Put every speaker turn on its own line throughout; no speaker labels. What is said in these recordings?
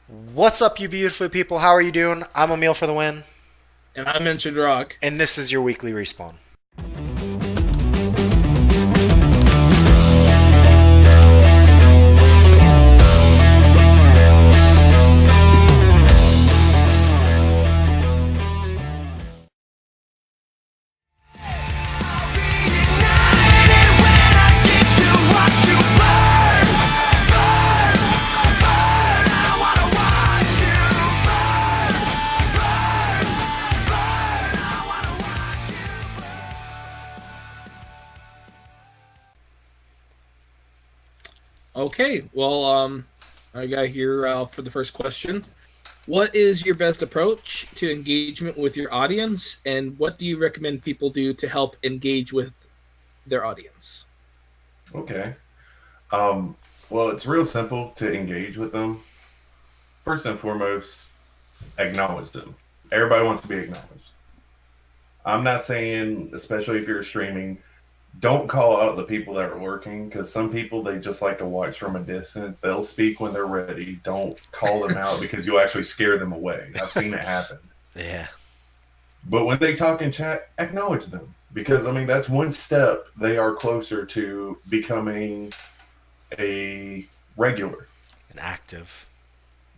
What's up, you beautiful people? How are you doing? I'm Emil for the win,
And I mentioned Rock.
and this is your weekly respawn.
Okay, well, I got here for the first question. What is your best approach to engagement with your audience, and what do you recommend people do to help engage with their audience?
Okay. Um, well, it's real simple to engage with them. First and foremost, acknowledge them. Everybody wants to be acknowledged. I'm not saying, especially if you're streaming, don't call out the people that are lurking because some people they just like to watch from a distance. They'll speak when they're ready. Don't call them out because you'll actually scare them away. I've seen it happen.
Yeah.
But when they talk in chat, acknowledge them because that's one step they are closer to becoming a regular.
And active.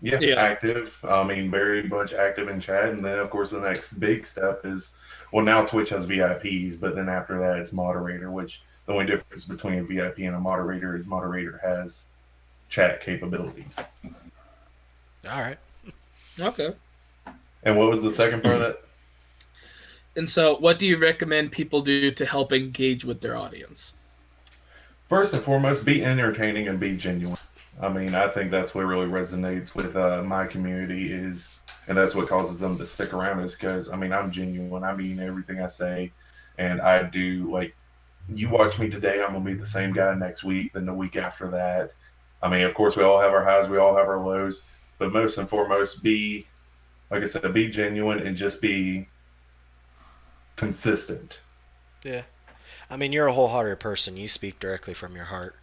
Yeah,
Yeah.
active. Very much active in chat. And then, of course, the next big step is, well, now Twitch has VIPs, but then after that, it's moderator, which the only difference between a VIP and a moderator is moderator has chat capabilities.
All right.
Okay.
And what was the second part of that?
And so, what do you recommend people do to help engage with their audience?
First and foremost, be entertaining and be genuine. I think that's what really resonates with my community and that's what causes them to stick around is because, I'm genuine. I mean everything I say, and I do, like, you watch me today, I'm going to be the same guy next week, then the week after that. Of course, we all have our highs, we all have our lows, but most and foremost, like I said, be genuine and just be consistent.
Yeah. You're a wholehearted person. You speak directly from your heart.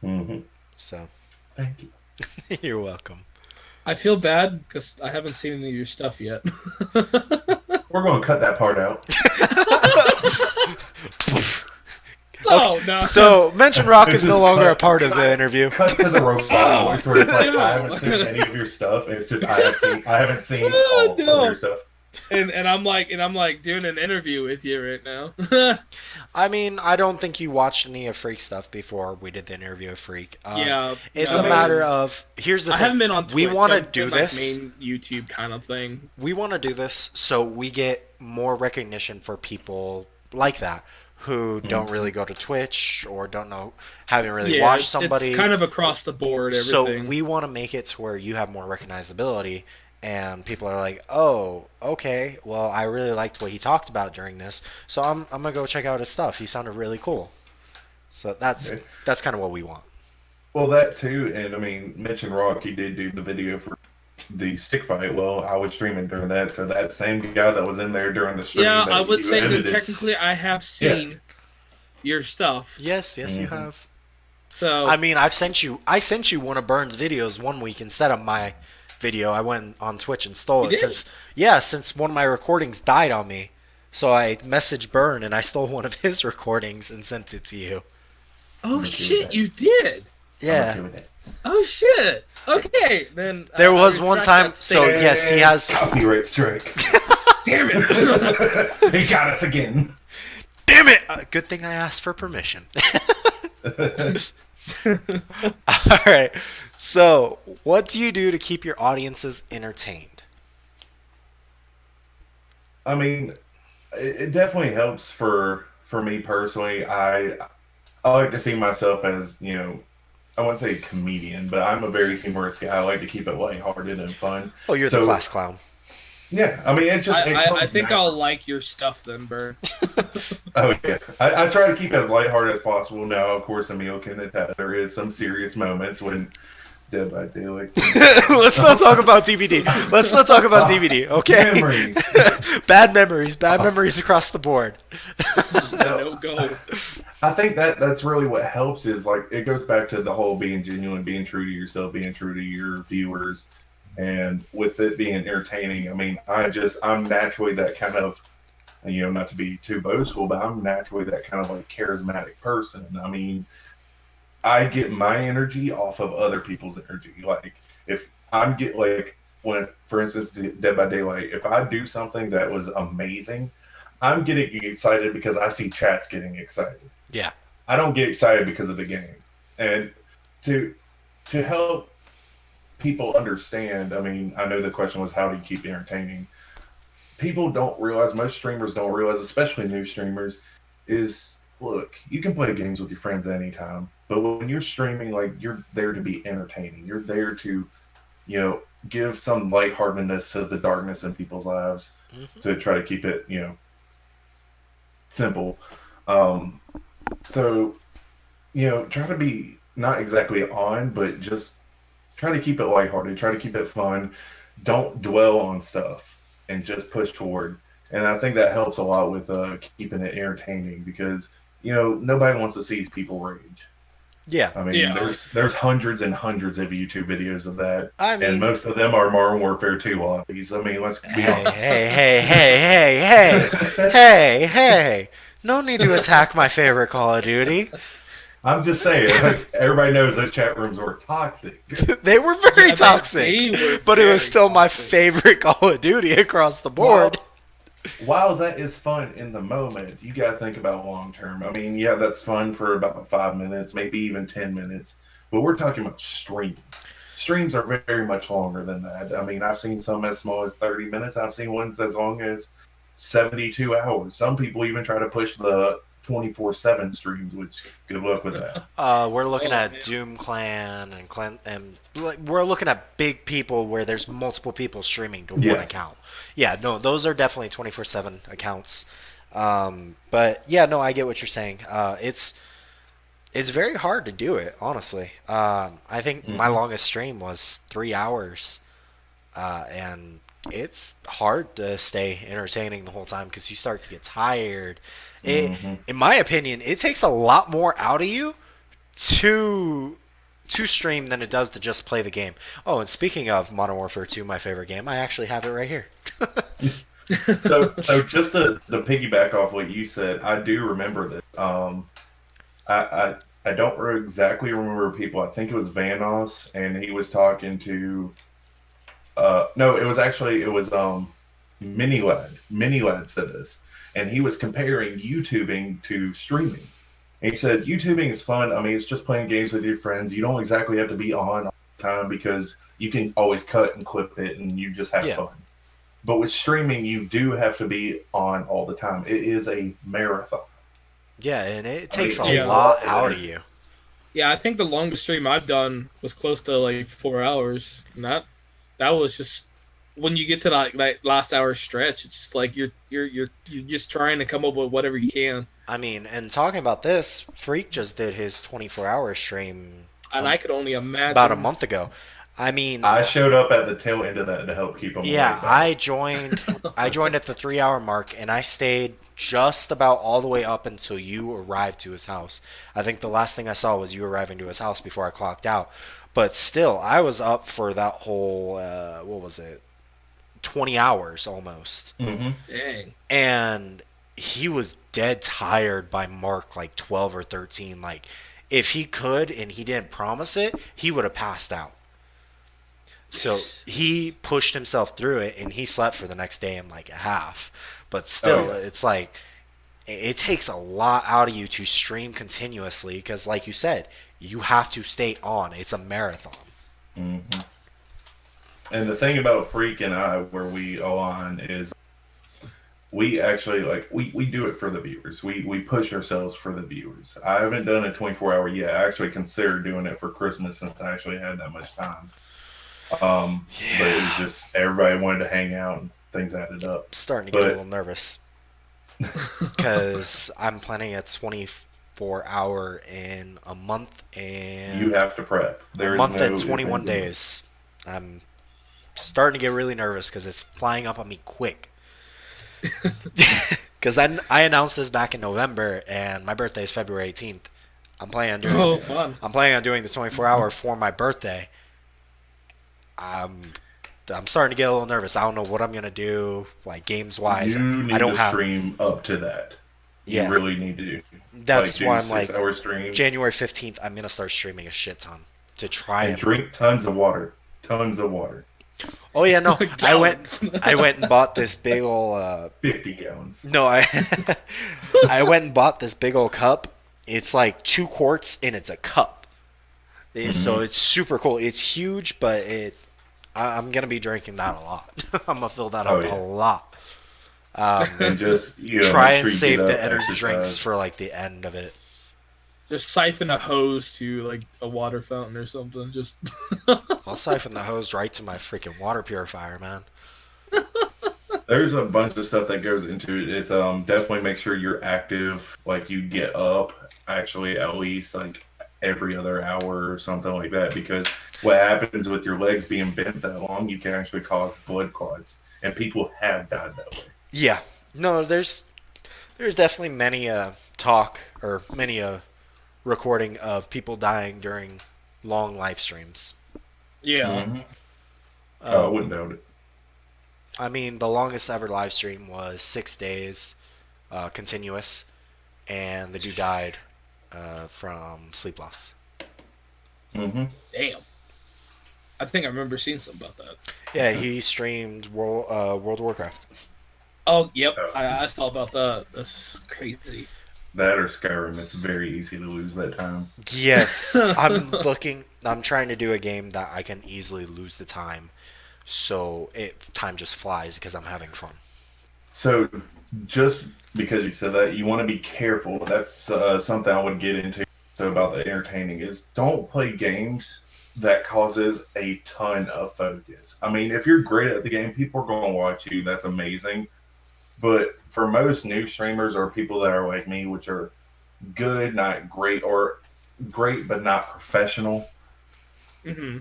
Mm-hmm.
So,
Thank you.
you're welcome.
I feel bad because I haven't seen any of your stuff yet.
We're going to cut that part out.
Oh, no.
So, MentionedRock is no longer a part of the interview.
Cut to the robot voice where it's like, I haven't seen any of your stuff, and it's just I haven't seen all of your stuff.
And I'm like doing an interview with you right now.
I don't think you watched any of Freak stuff before we did the interview with Freak.
Yeah,
it's a matter of, here's the thing.
I haven't been on Twitch.
We want to
I've
do
been,
this.
main YouTube kind of thing.
We want to do this so we get more recognition for people like that who don't really go to Twitch or haven't really watched somebody.
It's kind of across the board, everything.
So we want to make it to where you have more recognizability. And people are like, oh, okay, well, I really liked what he talked about during this, so I'm going to go check out his stuff. He sounded really cool. So that's kind of what we want.
Well, that too, and MentionedRock, he did do the video for the stick fight. Well, I was streaming during that, so that same guy that was in there during the stream.
Yeah,
that
I would say that
edited,
technically I have seen your stuff.
Yes, you have.
So
I sent you one of Burns' videos one week instead of my video. I went on Twitch and stole it since one of my recordings died on me. So I messaged Burn and I stole one of his recordings and sent it to you.
Oh shit, you did?
Yeah.
Oh shit. Okay, then
there was one time. So yes, he has
copyright strike.
Damn it!
He got us again.
Damn it! Good thing I asked for permission. All right. So, what do you do to keep your audiences entertained?
It definitely helps for me personally. I like to see myself as, I wouldn't say a comedian, but I'm a very humorous guy. I like to keep it lighthearted and fun.
Oh, you're the class clown.
Yeah, I
think I'll like your stuff then, Burn.
Oh yeah, I try to keep it as lighthearted as possible. Now, of course, Emil can attest there is some serious moments when Dead by Daylight.
Let's not talk about DVD. Let's not talk about DVD. Okay.
Memories.
Bad memories across the board.
No go.
I think that's really what helps is like it goes back to the whole being genuine, being true to yourself, being true to your viewers. And with it being entertaining, I mean, I'm naturally that kind of, not to be too boastful, but I'm naturally that kind of like charismatic person. I mean, I get my energy off of other people's energy. Like if I'm get like when, for instance, Dead by Daylight, if I do something that was amazing, I'm getting excited because I see chats getting excited.
Yeah.
I don't get excited because of the game. And to help people understand, I mean, I know the question was how do you keep entertaining? People don't realize, most streamers don't realize, especially new streamers, is look, you can play games with your friends anytime, but when you're streaming, like you're there to be entertaining. You're there to, give some lightheartedness to the darkness in people's lives to try to keep it, simple. So, try to be not exactly on, but just try to keep it lighthearted, try to keep it fun. Don't dwell on stuff and just push forward. And I think that helps a lot with keeping it entertaining because, nobody wants to see people rage.
Yeah.
I mean, there's hundreds and hundreds of YouTube videos of that.
I mean,
and most of them are Modern Warfare 2 lobbies. I mean, let's be honest.
Hey. No need to attack my favorite Call of Duty.
I'm just saying, like, everybody knows those chat rooms were toxic.
They were very toxic, but it was still my favorite Call of Duty across the board.
While that is fun in the moment, you got to think about long term. I mean, yeah, that's fun for about 5 minutes, maybe even 10 minutes, but we're talking about streams. Streams are very much longer than that. I mean, I've seen some as small as 30 minutes. I've seen ones as long as 72 hours. Some people even try to push the 24/7 streams, which good luck with that.
We're looking at Doom Clan and like we're looking at big people where there's multiple people streaming to one account. Yeah, no, those are definitely 24/7 accounts. But yeah, no, I get what you're saying. It's very hard to do it, honestly. I think my longest stream was 3 hours, and it's hard to stay entertaining the whole time because you start to get tired. In my opinion, it takes a lot more out of you to stream than it does to just play the game. Oh, and speaking of Modern Warfare 2, my favorite game, I actually have it right here.
So just to piggyback off what you said, I do remember this. I don't exactly remember people. I think it was Vanos, and he was talking to. No, it was Minilad. Minilad said this, and he was comparing YouTubing to streaming. And he said YouTubing is fun. I mean, it's just playing games with your friends. You don't exactly have to be on all the time because you can always cut and clip it, and you just have fun. But with streaming, you do have to be on all the time. It is a marathon.
Yeah, and it takes a lot out of you.
Yeah, I think the longest stream I've done was close to like 4 hours, and that was just when you get to that last hour stretch. It's just like you're just trying to come up with whatever you can.
I mean, and talking about this, Freak just did his 24-hour stream,
and I could only imagine
about a month ago. I mean,
I showed up at the tail end of that to help keep him.
Yeah, I joined at the 3-hour mark, and I stayed just about all the way up until you arrived to his house. I think the last thing I saw was you arriving to his house before I clocked out. But still, I was up for that whole, what was it, 20 hours almost.
Mm-hmm. Dang.
And he was dead tired by mark like 12 or 13. Like, if he could and he didn't promise it, he would have passed out. So he pushed himself through it, and he slept for the next day in like a half. But still, it's like, it takes a lot out of you to stream continuously because, like you said, you have to stay on. It's a marathon.
Mm-hmm. And the thing about Freak and I, where we align, is we actually we do it for the viewers. We push ourselves for the viewers. I haven't done a 24-hour yet. I actually considered doing it for Christmas since I actually had that much time. But it was just everybody wanted to hang out and things added up.
Starting to get a little nervous because I'm planning a 24-hour in a month and
you have to prep.
A month and 21 days. I'm starting to get really nervous because it's flying up on me quick. Because I announced this back in November, and my birthday is February 18th. I'm planning on doing the 24-hour for my birthday. I'm starting to get a little nervous. I don't know what I'm gonna do, like games wise.
You
I
need
don't
to
have.
stream up to that. You
Yeah,
really need to do
that's
do
why I'm like
6 hour streams
January 15th. I'm gonna start streaming a shit ton to try
and
and.
drink tons of water. Tons of water.
Oh yeah, no, I went.
Gallons.
I went and bought this big ol'
50 gallons.
No, I I went and bought this big old cup. It's like 2 quarts and it's a cup. So it's super cool. It's huge, but I'm gonna be drinking that a lot. I'm gonna fill that
Oh,
up
yeah.
a lot.
And just
Try
make
and
sure you
save
get
the
up,
energy
exercise.
drinks for like the end of it.
Just siphon a hose to like a water fountain or something. Just
I'll siphon the hose right to my freaking water purifier, man.
There's a bunch of stuff that goes into it. It's definitely make sure you're active, like you get up actually at least like every other hour or something like that, because what happens with your legs being bent that long, you can actually cause blood clots, and people have died that way.
Yeah. No, there's definitely many talk or many recording of people dying during long live streams.
yeah.
Mhm. I wouldn't doubt it.
I mean, the longest ever live stream was 6 days, continuous, and the dude died from sleep loss.
Hmm.
Damn. I think I remember seeing something about that.
Yeah, he streamed World of Warcraft.
Oh, yep. I saw about that. That's crazy.
That or Skyrim, it's very easy to lose that time.
Yes, I'm trying to do a game that I can easily lose the time, so time just flies because I'm having fun.
So, just because you said that, you want to be careful. That's something I would get into about the entertaining is don't play games that causes a ton of focus. I mean, if you're great at the game, people are going to watch you. That's amazing. But for most new streamers or people that are like me, which are good, not great, or great but not professional,
Hmm.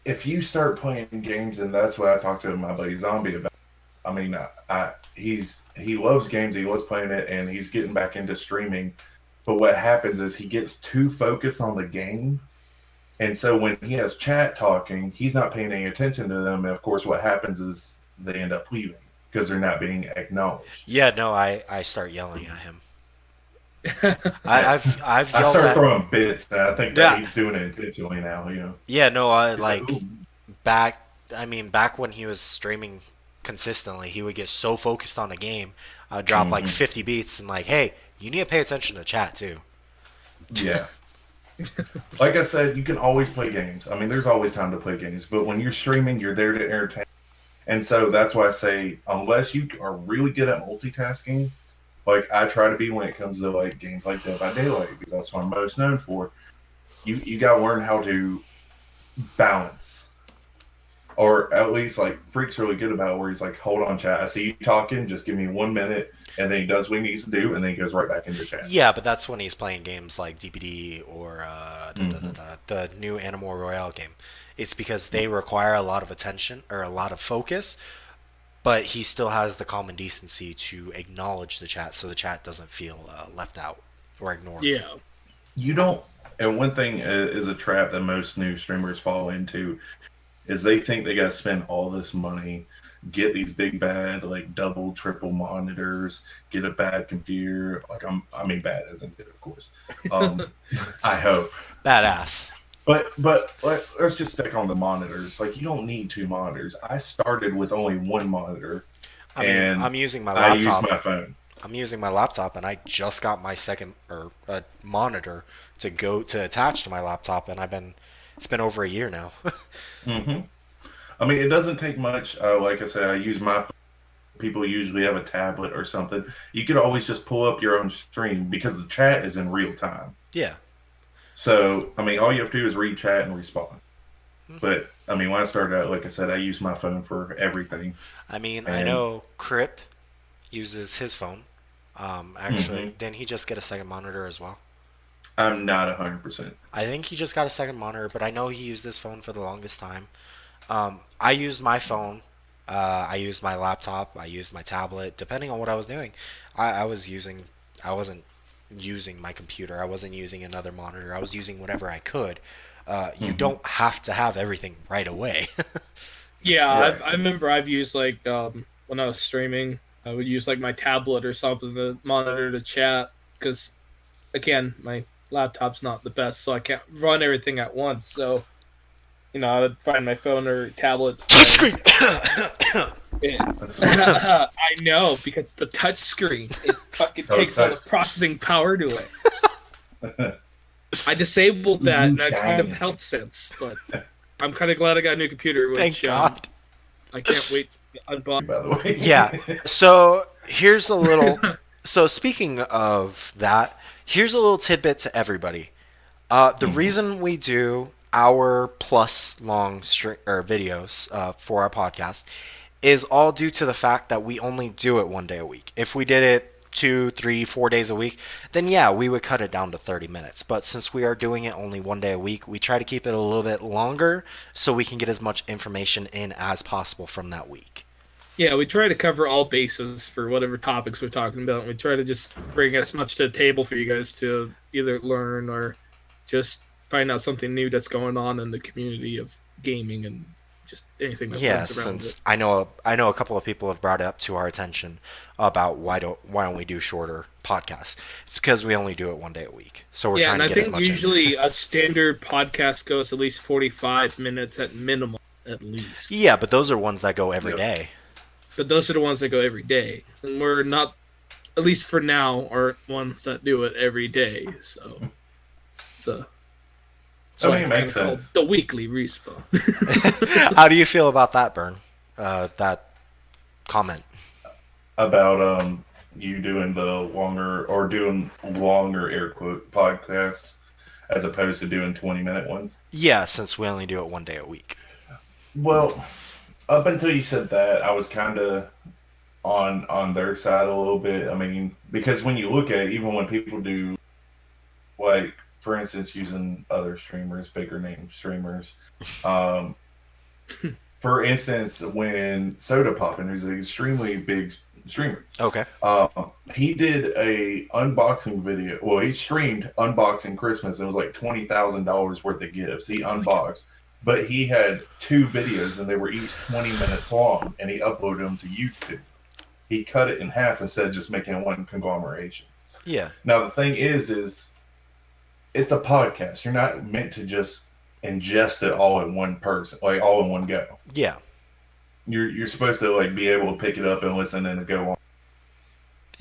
if you start playing games, and that's what I talked to my buddy Zombie about. I mean, he loves games, he loves playing it, and he's getting back into streaming. But what happens is he gets too focused on the game, and so when he has chat talking, he's not paying any attention to them. And of course, what happens is they end up leaving because they're not being acknowledged.
Yeah, no, I start yelling at him. I've
I
yelled
started
at.
throwing bits, and I think
Yeah.
that he's doing it intentionally now.
Yeah, no, I
He's
like
"Ooh."
back. I mean, back when he was streaming consistently, he would get so focused on the game, I'd drop like
Mhm.
50 beats and like, hey, you need to pay attention to chat too.
Yeah. Like I said, you can always play games. I mean, there's always time to play games, but when you're streaming, you're there to entertain. And so that's why I say, unless you are really good at multitasking, like I try to be when it comes to like games like Dead by Daylight, because that's what I'm most known for. You got to learn how to balance, or at least like Freak's really good about it, where he's like, "Hold on, chat. I see you talking. Just give me 1 minute," and then he does what he needs to do, and then he goes right back into chat.
Yeah, but that's when he's playing games like DPD or
Mhm.
the new Animal Royale game. It's because they require a lot of attention or a lot of focus, but he still has the common decency to acknowledge the chat so the chat doesn't feel left out or ignored.
Yeah.
You don't. And one thing is a trap that most new streamers fall into is they think they got to spend all this money, get these big bad like double, triple monitors, get a bad computer. Like I mean, bad isn't good, of course. I hope.
Badass.
But let's just stick on the monitors. Like you don't need 2 monitors. I started with only 1 monitor,
I mean,
and
I'm using my
I use
laptop.
my phone.
I'm using my laptop, and I just got my second monitor to attach to my laptop, and it's been over a year now.
Hmm. I mean, it doesn't take much. Like I said, I use my phone. People usually have a tablet or something. You could always just pull up your own stream because the chat is in real time.
Yeah.
So, I mean, all you have to do is read chat and respond. But, I mean, when I started out, like I said, I use my phone for everything.
I mean, I
And-
know Crip uses his phone. Actually,
Mhm.
didn't he just get a second monitor as well?
I'm not 100%.
I think he just got a second monitor, but I know he used his phone for the longest time. I used my phone. I used my laptop. I used my tablet, depending on what I was doing. I wasn't using my computer. I wasn't using another monitor. I was using whatever I could. You don't have to have everything right away.
Yeah,
Right.
I remember I've used like when I was streaming, I would use like my tablet or something to monitor the chat because again, my laptop's not the best, so I can't run everything at once. So I would find my phone or tablet and
Touchscreen.
I know because the touch screen it fucking takes all the processing power to it. I disabled that, and that kind of helped since, but I'm kind of glad I got a new computer. Which,
Thank God.
I can't wait to unbox.
By the way.
Yeah. So here's a little. So speaking of that, here's a little tidbit to everybody. The reason we do hour plus long videos for our podcast is all due to the fact that we only do it one day a week. If we did it 2, 3, 4 days a week, then yeah, we would cut it down to 30 minutes. But since we are doing it only one day a week, we try to keep it a little bit longer so we can get as much information in as possible from that week.
Yeah, we try to cover all bases for whatever topics we're talking about. And we try to just bring as much to the table for you guys to either learn or just find out something new that's going on in the community of gaming and just anything that runs around
since
it.
I know a couple of people have brought it up to our attention about why don't we do shorter podcasts? It's because we only do it one day a week, so we're trying to get as much.
Yeah, and I think usually a standard podcast goes at least 45 minutes at minimum, at least.
Yeah, but those are ones that go every day.
But those are the ones that go every day, and we're not, at least for now, aren't ones that do it every day. So it's a. So
I mean, it makes sense.
The weekly respawn.
How do you feel about that, Bern? That comment
About you doing doing longer air quote podcasts as opposed to doing 20-minute ones?
Yeah, since we only do it one day a week.
Well, up until you said that, I was kind of on their side a little bit. I mean, because when you look at it, even when people do, like, for instance, using other streamers, bigger name streamers, for instance, when Soda Poppin', who's an extremely big streamer,
Okay.
he did a unboxing video. Well, he streamed unboxing Christmas. It was like $20,000 worth of gifts. He unboxed, but he had 2 videos, and they were each 20 minutes long, and he uploaded them to YouTube. He cut it in half instead of just making one conglomeration.
Yeah.
Now the thing is it's a podcast. You're not meant to just ingest it all in one person, like all in one go.
Yeah.
You're supposed to like be able to pick it up and listen and go on.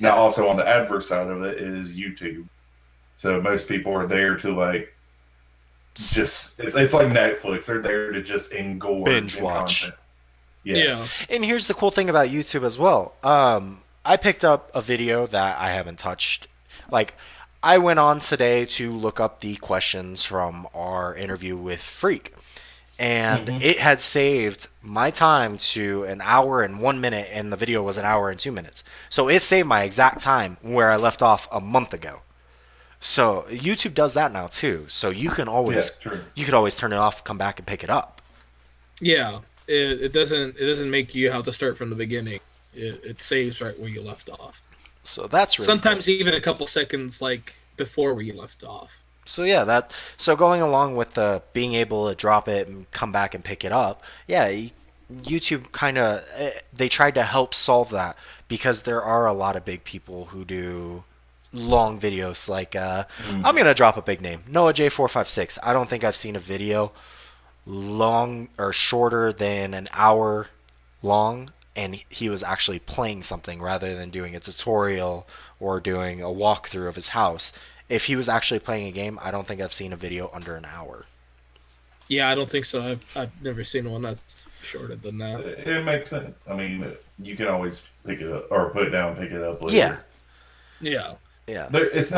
Now, also on the adverse side of it is YouTube. So most people are there to like just it's like Netflix. They're there to just engorge
binge watch.
Content. Yeah.
And here's the cool thing about YouTube as well. I picked up a video that I haven't touched. Like, I went on today to look up the questions from our interview with Freak. And it had saved my time to 1 hour and 1 minute, and the video was 1 hour and 2 minutes. So it saved my exact time where I left off a month ago. So YouTube does that now too. So you can always could always turn it off, come back and pick it up.
Yeah, it doesn't make you have to start from the beginning. It saves right where you left off.
So that's really
sometimes
cool.
even a couple seconds like before where you left off.
So yeah, so going along with the being able to drop it and come back and pick it up, yeah, YouTube kind of they tried to help solve that because there are a lot of big people who do long videos. Like I'm gonna drop a big name, Noah J456. I don't think I've seen a video long or shorter than 1 hour long, and he was actually playing something rather than doing a tutorial or doing a walkthrough of his house. If he was actually playing a game, I don't think I've seen a video under 1 hour.
Yeah, I don't think so. I've never seen one that's shorter than that.
It makes sense. I mean, you can always pick it up or put it down, pick it up later.
Yeah.
It's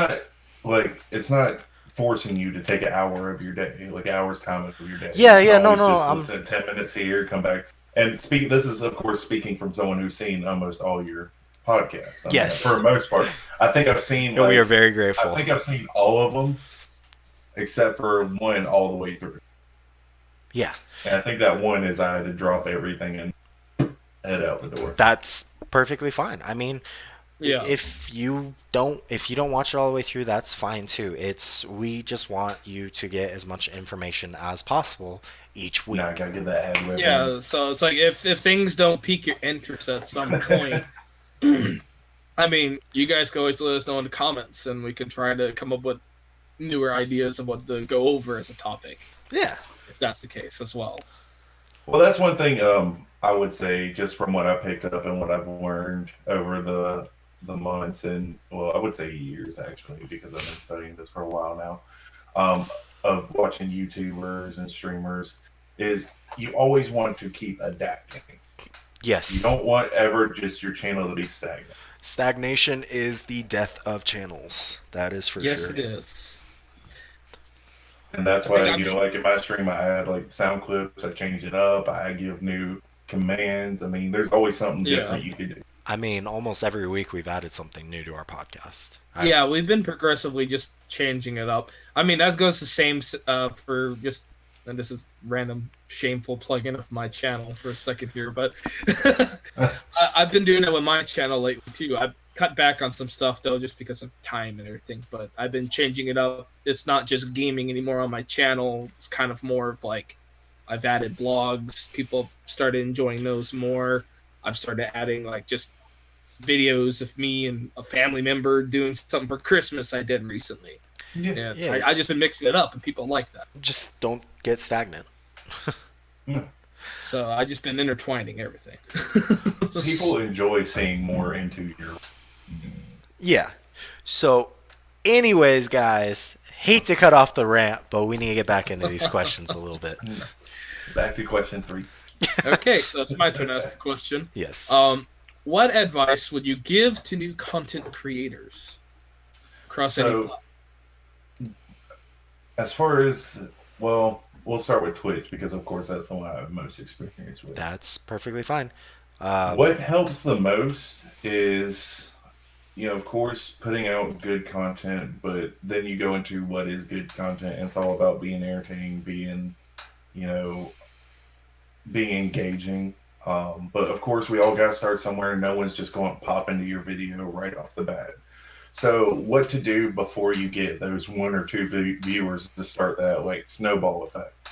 not forcing you to take an hour of your day, like hours time of your day. I'm listen 10 minutes here, come back and speak. This is of course speaking from someone who's seen almost all your podcasts.
Yes,
for the most part, I think I've seen.
And we are very grateful.
I think I've seen all of them, except for one all the way through.
Yeah,
and I think that one is I had to drop everything and head out the door.
That's perfectly fine. I mean,
yeah.
If you don't watch it all the way through, that's fine too. We just want you to get as much information as possible, each week.
Now I gotta get that ad revenue.
Yeah, so it's like if things don't pique your interest at some point, I mean, you guys can always let us know in the comments, and we can try to come up with newer ideas of what to go over as a topic.
Yeah,
if that's the case as well.
Well, that's one thing I would say, just from what I picked up and what I've learned over the months and, well, I would say years, actually, because I've been studying this for a while now, of watching YouTubers and streamers, is you always want to keep adapting.
yes.
You don't want ever just your channel to be stagnant.
Stagnation is the death of channels. That is for sure.
Yes, it is.
And that's why, like in my stream, I add like sound clips, I change it up, I give new commands. I mean, there's always something different you can do.
I mean, almost every week we've added something new to our podcast.
Yeah, we've been progressively just changing it up. I mean, that goes the same for just, and this is random, shameful plug-in of my channel for a second here, but I've been doing it with my channel lately too. I've cut back on some stuff though, just because of time and everything, but I've been changing it up. It's not just gaming anymore on my channel. It's kind of more of like, I've added vlogs. People have started enjoying those more. I've started adding like just videos of me and a family member doing something for Christmas I did recently. Yeah. I just been mixing it up, and people like that.
Just don't get stagnant.
So I just been intertwining everything.
People enjoy seeing more into your...
Yeah. So, anyways, guys, hate to cut off the rant, but we need to get back into these questions a little bit.
Back to question 3.
Okay, so it's my turn to ask the question.
Yes.
What advice would you give to new content creators across any platform?
As far as, well, we'll start with Twitch, because of course that's the one I have most experience with.
That's perfectly fine.
What helps the most is, of course, putting out good content, but then you go into what is good content, and it's all about being entertaining, being engaging. But of course, we all got to start somewhere. No one's just going to pop into your video right off the bat. So what to do before you get those 1 or 2 viewers to start that like snowball effect?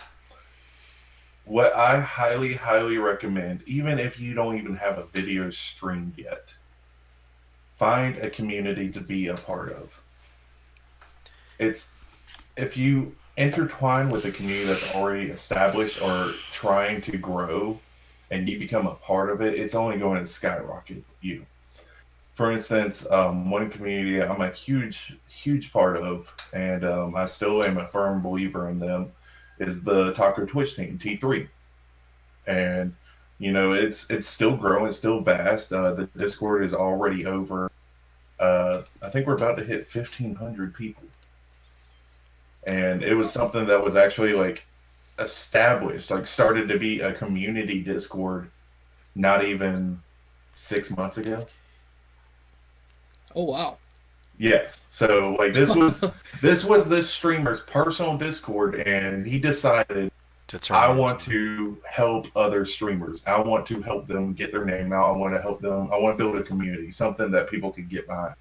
What I highly, highly recommend, even if you don't even have a video streamed yet, find a community to be a part of. If you intertwine with a community that's already established or trying to grow, and you become a part of it, it's only going to skyrocket you. For instance, one community I'm a huge, huge part of, and I still am a firm believer in them, is the Taco Twitch team, T3. And, it's still growing, it's still vast. The Discord is already over, I think we're about to hit 1,500 people. And it was something that was actually, like, established, like, started to be a community Discord not even 6 months ago.
Oh, wow.
Yes. So, like, this was this streamer's personal Discord, and he decided, I want to help other streamers. I want to help them get their name out. I want to help them. I want to build a community, something that people could get behind.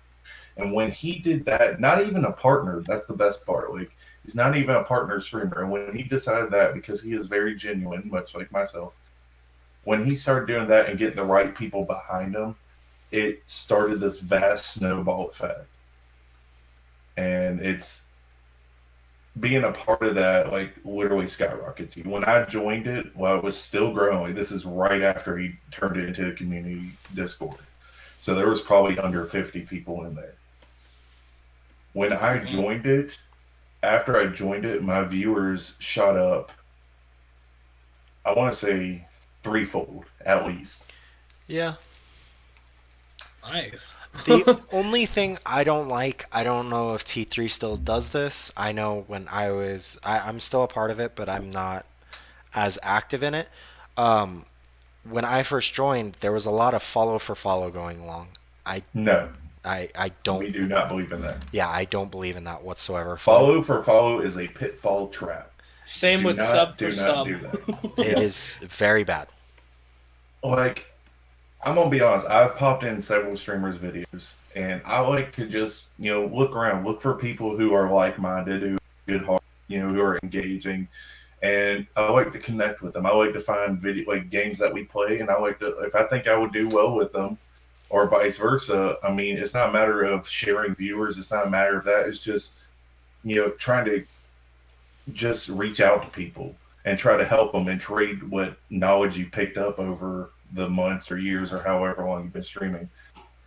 And when he did that, not even a partner, that's the best part. Like, he's not even a partner streamer. And when he decided that, because he is very genuine, much like myself, when he started doing that and getting the right people behind him, it started this vast snowball effect. And it's being a part of that, like, literally skyrockets you. When I joined it, while it was still growing, this is right after he turned it into a community Discord. So there was probably under 50 people in there. When I joined it, after I joined it, my viewers shot up, I want to say 3-fold, at least.
Yeah.
Nice.
The only thing I don't like, I don't know if T3 still does this. I know when I'm still a part of it, but I'm not as active in it. When I first joined, there was a lot of follow for follow going along.
No.
I don't.
We do not believe in that.
Yeah, I don't believe in that whatsoever.
Follow for follow is a pitfall trap.
Same with sub for sub.
Do not do that.
It is very bad.
Like, I'm going to be honest, I've popped in several streamers' videos, and I like to just, look around, look for people who are like-minded, who are good heart, who are engaging, and I like to connect with them. I like to find video like games that we play, and I like to if I think I would do well with them, or vice versa. I mean, it's not a matter of sharing viewers. It's not a matter of that. It's just trying to just reach out to people and try to help them and trade what knowledge you picked up over the months or years or however long you've been streaming.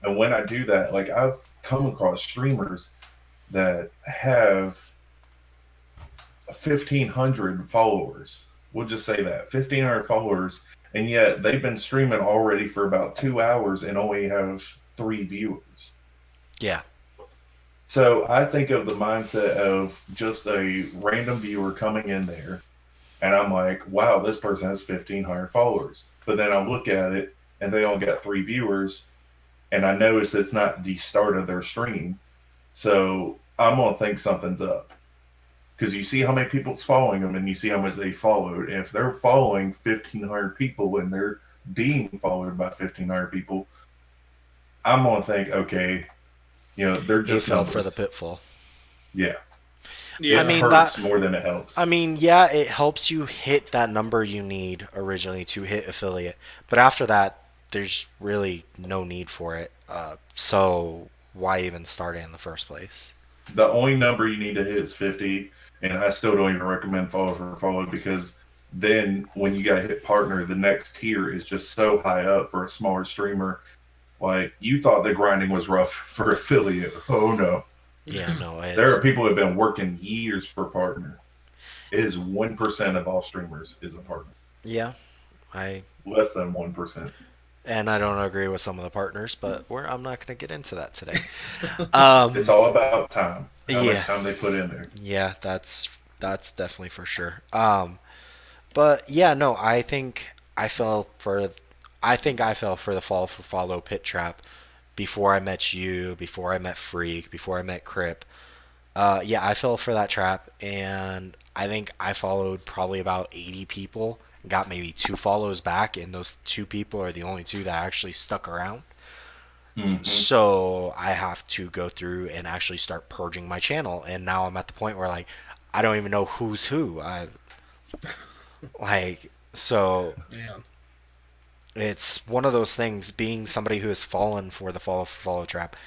And when I do that, like I've come across streamers that have 1,500 followers. We'll just say that 1,500 followers, and yet they've been streaming already for about 2 hours and only have 3 viewers.
Yeah.
So I think of the mindset of just a random viewer coming in there, and I'm like, wow, this person has 1,500 followers. But then I look at it, and they only got 3 viewers, and I notice it's not the start of their stream. So I'm going to think something's up. Because you see how many people's following them, and you see how much they followed. And if they're following 1,500 people, and they're being followed by 1,500 people, I'm going to think, okay, they're just
fell
numbers.
for the pitfall.
Yeah.
Yeah.
I mean,
it hurts more than it helps.
I mean, yeah, it helps you hit that number you need originally to hit affiliate. But after that, there's really no need for it. So why even start it in the first place?
The only number you need to hit is 50, and I still don't even recommend follow for follow, because then when you got hit partner, the next tier is just so high up for a smaller streamer. Like, you thought the grinding was rough for affiliate. Oh, no.
Yeah, no.
There are people who have been working years for partner. It is 1% of all streamers is a partner.
Yeah.
Less than 1%.
And I don't agree with some of the partners, but I'm not going to get into that today.
It's all about time. How much time they put in there.
Yeah, that's definitely for sure. But yeah, no, I think I fell for the follow pit trap before I met you, before I met Freak, before I met Crip. Yeah, I fell for that trap, and I think I followed probably about 80 people, got maybe 2 follows back, and those 2 people are the only 2 that actually stuck around.
Mm-hmm.
So I have to go through and actually start purging my channel, and now I'm at the point where, like, I don't even know who's who. So
Man.
It's one of those things, being somebody who has fallen for the follow trap.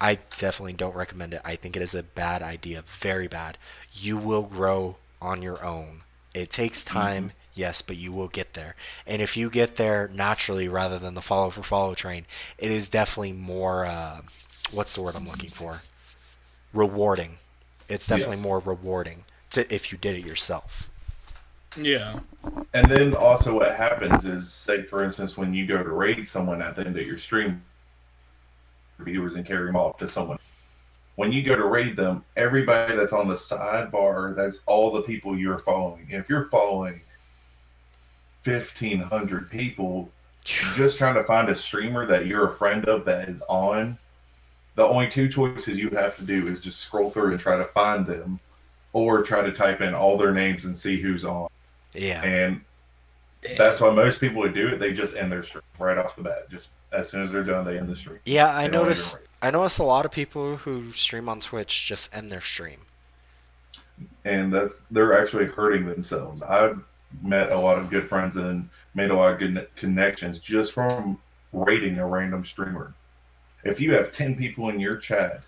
I definitely don't recommend it. I think it is a bad idea, very bad. You will grow on your own. It takes time, yes, but you will get there. And if you get there naturally rather than the follow for follow train, it is definitely more, what's the word I'm looking for? Rewarding. It's definitely more rewarding if you did it yourself.
Yeah.
And then also what happens is, say, for instance, when you go to raid someone at the end of your stream, viewers, and carry them off to someone. When you go to raid them, everybody that's on the sidebar, that's all the people you're following. And if you're following 1,500 people, just trying to find a streamer that you're a friend of that is on, the only 2 choices you have to do is just scroll through and try to find them, or try to type in all their names and see who's on.
Yeah.
And that's why most people would do it. They just end their stream right off the bat. Just as soon as they're done, they end the stream.
Yeah, I noticed a lot of people who stream on Twitch just end their stream.
And they're actually hurting themselves. I've met a lot of good friends and made a lot of good connections just from raiding a random streamer. If you have 10 people in your chat,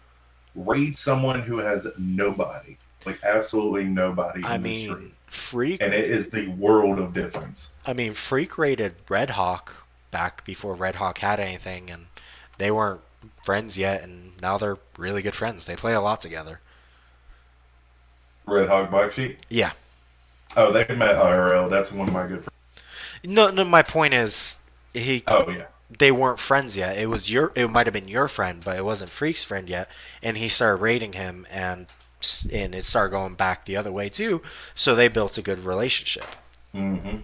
raid someone who has nobody. Like, absolutely nobody.
I mean, Freak.
And it is the world of difference.
I mean, Freak raided Red Hawk back before Red Hawk had anything, and they weren't friends yet, and now they're really good friends. They play a lot together.
Red Hawk Black Sheep?
Yeah.
Oh, they met IRL. That's one of my good friends.
No, my point is,
Oh, yeah.
they weren't friends yet. It might have been your friend, but it wasn't Freak's friend yet, and he started raiding him, and it started going back the other way too, so they built a good relationship.
Mm-hmm.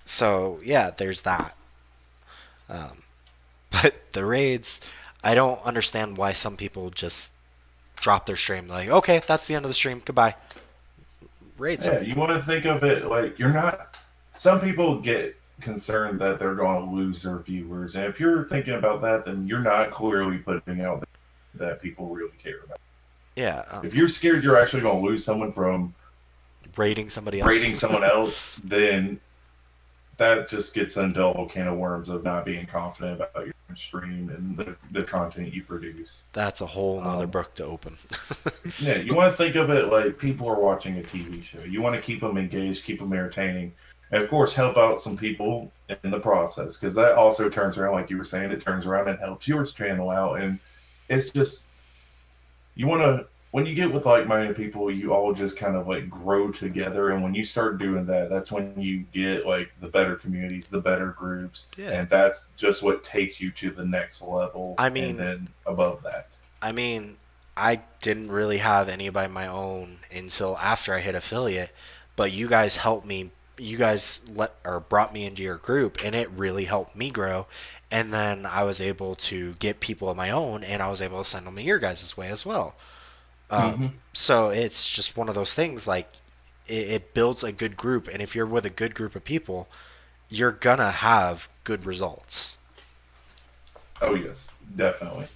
So yeah, there's that. But the raids, I don't understand why some people just drop their stream, like, okay, that's the end of the stream, goodbye. Raids.
Yeah, you want to think of it like you're not. Some people get concerned that they're going to lose their viewers, and if you're thinking about that, then you're not clearly putting out that people really care about.
Yeah.
If you're scared you're actually going to lose someone from
rating somebody
rating
else.
someone else, then that just gets into a whole can of worms of not being confident about your stream and the content you produce.
That's a whole nother book to open.
Yeah, you want to think of it like people are watching a TV show. You want to keep them engaged, keep them entertaining, and of course, help out some people in the process, because that also turns around, like you were saying, it turns around and helps yours channel out. And it's just, you want to, when you get with like-minded people, you all just kind of like grow together. And when you start doing that, that's when you get like the better communities, the better groups.
Yeah.
And that's just what takes you to the next level.
I mean,
and then above that.
I mean, I didn't really have anybody of my own until after I hit affiliate, but you guys helped me. You guys brought me into your group, and it really helped me grow. And then I was able to get people of my own, and I was able to send them your guys' way as well. So it's just one of those things, like, it builds a good group, and if you're with a good group of people, you're gonna have good results.
Oh, yes, definitely.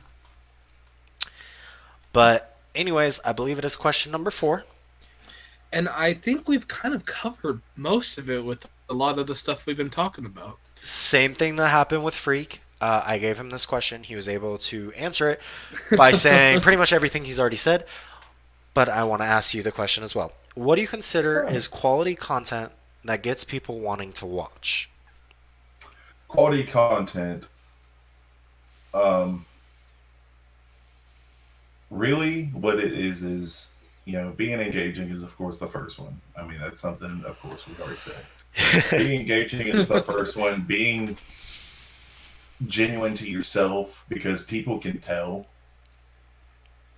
But anyways, I believe it is question number 4.
And I think we've kind of covered most of it with a lot of the stuff we've been talking about.
Same thing that happened with Freak. I gave him this question. He was able to answer it by saying pretty much everything he's already said. But I want to ask you the question as well. What do you consider is quality content that gets people wanting to watch?
Quality content. Really, what it is, being engaging is, of course, the first one. I mean, that's something, of course, we've already said. Being engaging is the first one. Being genuine to yourself, because people can tell.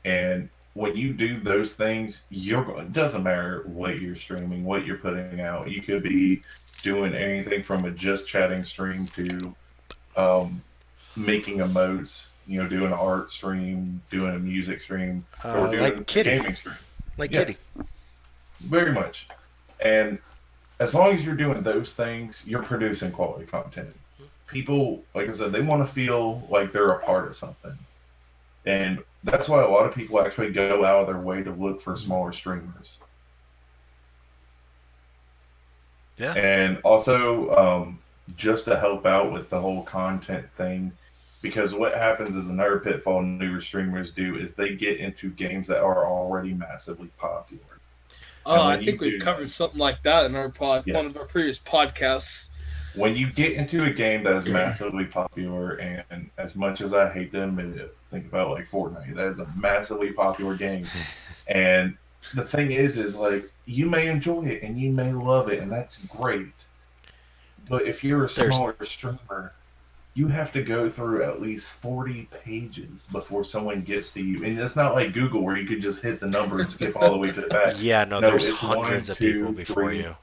And when you do those things, it doesn't matter what you're streaming, what you're putting out. You could be doing anything from a just chatting stream to making emotes, doing an art stream, doing a music stream, or doing
like
a
Kitty.
gaming stream.
Like
Yeah,
Kitty.
very much. And as long as you're doing those things, you're producing quality content. People, like I said, they want to feel like they're a part of something. And that's why a lot of people actually go out of their way to look for smaller streamers.
Yeah.
And also, just to help out with the whole content thing, because what happens is another pitfall newer streamers do is they get into games that are already massively popular.
Oh, I think we've covered something like that in our one of our previous podcasts.
When you get into a game that is massively popular, and as much as I hate to admit it, think about like Fortnite, that is a massively popular game. And the thing is like, you may enjoy it and you may love it, and that's great. But if you're a smaller streamer, you have to go through at least 40 pages before someone gets to you. And it's not like Google where you could just hit the number and skip all the way to the back.
Yeah, no, there's hundreds of people before you.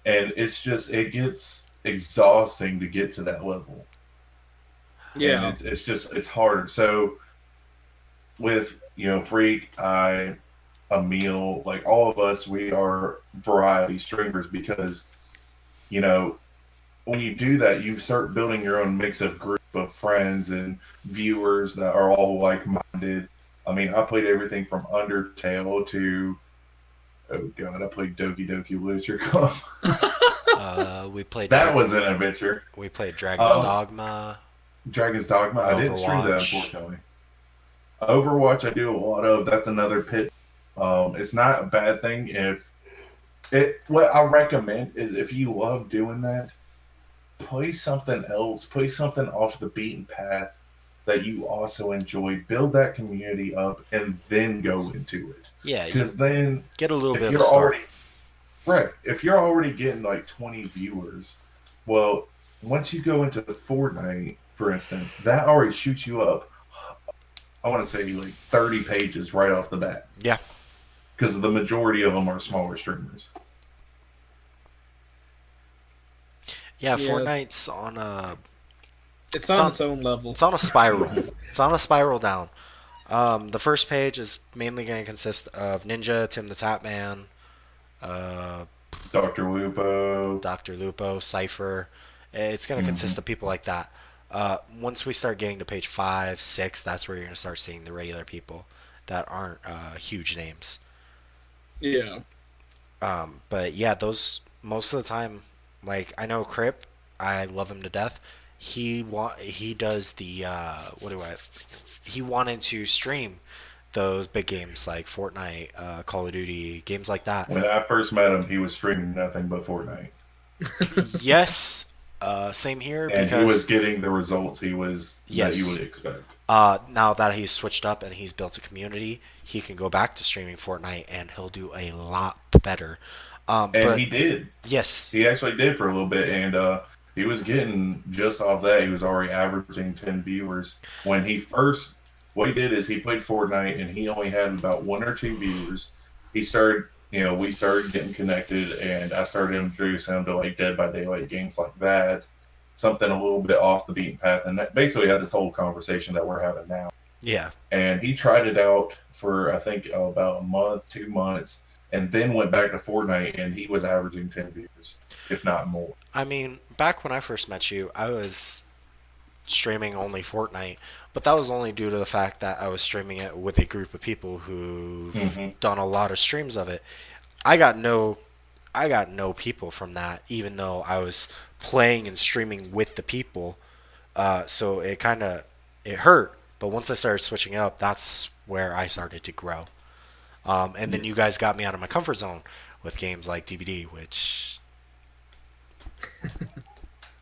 And it gets exhausting to get to that level.
Yeah.
And it's harder. So with, Freak, Emil, like all of us, we are variety streamers because, when you do that, you start building your own mix of group of friends and viewers that are all like-minded. I mean, I played everything from Undertale to, oh god, I played Doki Doki Literature Club.
We played
that was an adventure.
We played Dragon's Dogma.
Dragon's Dogma. I didn't stream that, unfortunately. Overwatch, I do a lot of. That's another pit. It's not a bad thing what I recommend is if you love doing that, play something else, play something off the beaten path that you also enjoy, build that community up, and then go into it.
Yeah,
because then
get a little bit of a start.
Right, if you're already getting like 20 viewers, well, once you go into Fortnite, for instance, that already shoots you up, I want to say like 30 pages right off the bat.
Yeah.
Because the majority of them are smaller streamers.
Yeah, Fortnite's on a...
It's on its own level.
It's on a spiral. It's on a spiral down. The first page is mainly going to consist of Ninja, Tim the Tatman,
Dr.
Lupo, Cypher. It's going to consist of people like that. Once we start getting to page 5, 6, that's where you're going to start seeing the regular people that aren't huge names.
Yeah.
But yeah, those most of the time, like I know Crip, I love him to death. He does the what do I? He wanted to stream those big games like Fortnite, Call of Duty, games like that.
When I first met him, he was streaming nothing but Fortnite,
Yes, same here
and he was
because
getting the results that you
yes,
would expect.
now that he's switched up and he's built a community, he can go back to streaming Fortnite and he'll do a lot better.
And
But
he did.
yes,
He actually did for a little bit, and he was getting just off that. He was already averaging 10 viewers when he first. What he did is he played Fortnite, and he only had about 1 or 2 viewers. He started, we started getting connected, and I started introducing him to like Dead by Daylight games like that, something a little bit off the beaten path, and that basically had this whole conversation that we're having now.
yeah.
And he tried it out for I think about a month, 2 months, and then went back to Fortnite, and he was averaging 10 viewers, if not more.
I mean, back when I first met you, I was streaming only Fortnite, but that was only due to the fact that I was streaming it with a group of people who've
Hmm.
done a lot of streams of it. I got no I got no people from that, even though I was playing and streaming with the people. So it hurt. But once I started switching it up, that's where I started to grow. And then you guys got me out of my comfort zone with games like DVD, which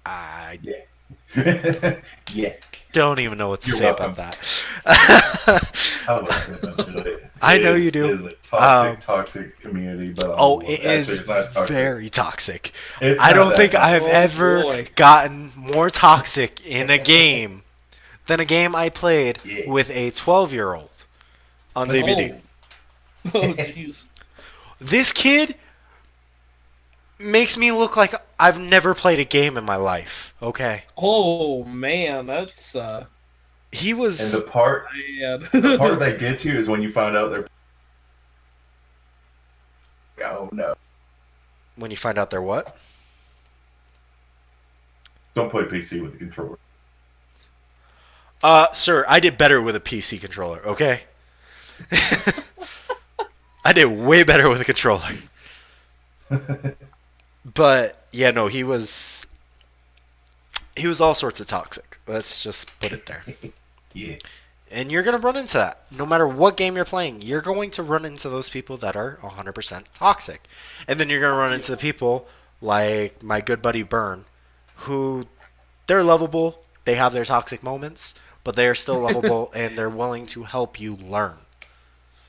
I
Yeah. Yeah.
don't even know what to
You're
say
welcome.
about that.
I love it.
I know you do.
It is a toxic community, but
Oh,
it
it
actually,
is
it's not toxic.
very toxic.
It's
I
not
don't
that
think
toxic.
I've
Oh,
ever
boy.
gotten more toxic in a game than a game I played
Yeah.
with a 12-year-old on DVD.
Oh, jeez.
This kid makes me look like I've never played a game in my life. Okay.
Oh man, that's
He
And
was
the part
bad.
that gets you is when you find out they're. Oh no!
when you find out they're what?
Don't play PC with the controller.
Sir, I did better with a PC controller, okay? I did way better with a controller. But yeah, no, he was all sorts of toxic. Let's just put it there.
Yeah.
And you're going to run into that. No matter what game you're playing, you're going to run into those people that are 100% toxic. And then you're going to run into the people like my good buddy Burn, who they're lovable, they have their toxic moments, but they are still lovable and they're willing to help you learn.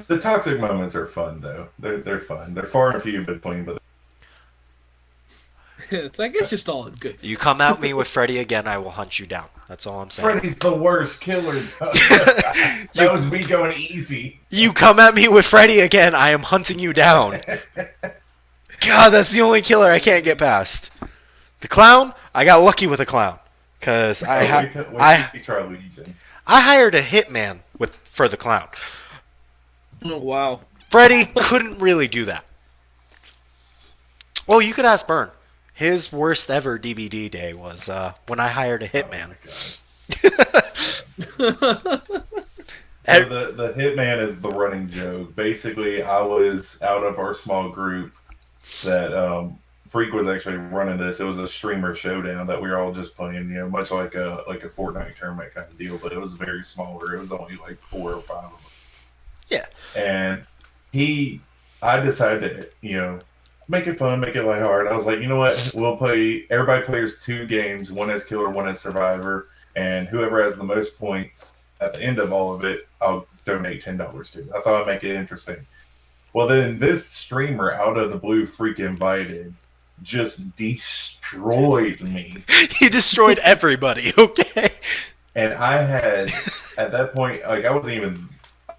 The toxic moments are fun though. They're fun. They're far and few between, but
It's I guess just all good.
You come at me with Freddy again, I will hunt you down. That's all I'm saying.
Freddy's the worst killer. That was me going easy.
You come at me with Freddy again, I am hunting you down. God, that's the only killer I can't get past. The clown, I got lucky with a clown. Because I
try Legion.
hired a hitman for the clown.
Oh wow.
Freddy couldn't really do that. Oh, you could ask Burn. His worst ever DVD day was when I hired a hitman.
So the hitman is the running joke. Basically, I was out of our small group that Freak was actually running this. It was a streamer showdown that we were all just playing, much like a Fortnite tournament kind of deal, but it was very smaller. It was only like 4 or 5 of us.
Yeah.
And I decided to, make it fun, make it lighthearted. I was like, you know what? We'll play. Everybody plays 2 games. One as killer, one as survivor, and whoever has the most points at the end of all of it, I'll donate $10 to. I thought I'd make it interesting. Well, then this streamer out of the blue, Freak invited, just destroyed me.
He destroyed everybody, okay?
And I had, at that point, like I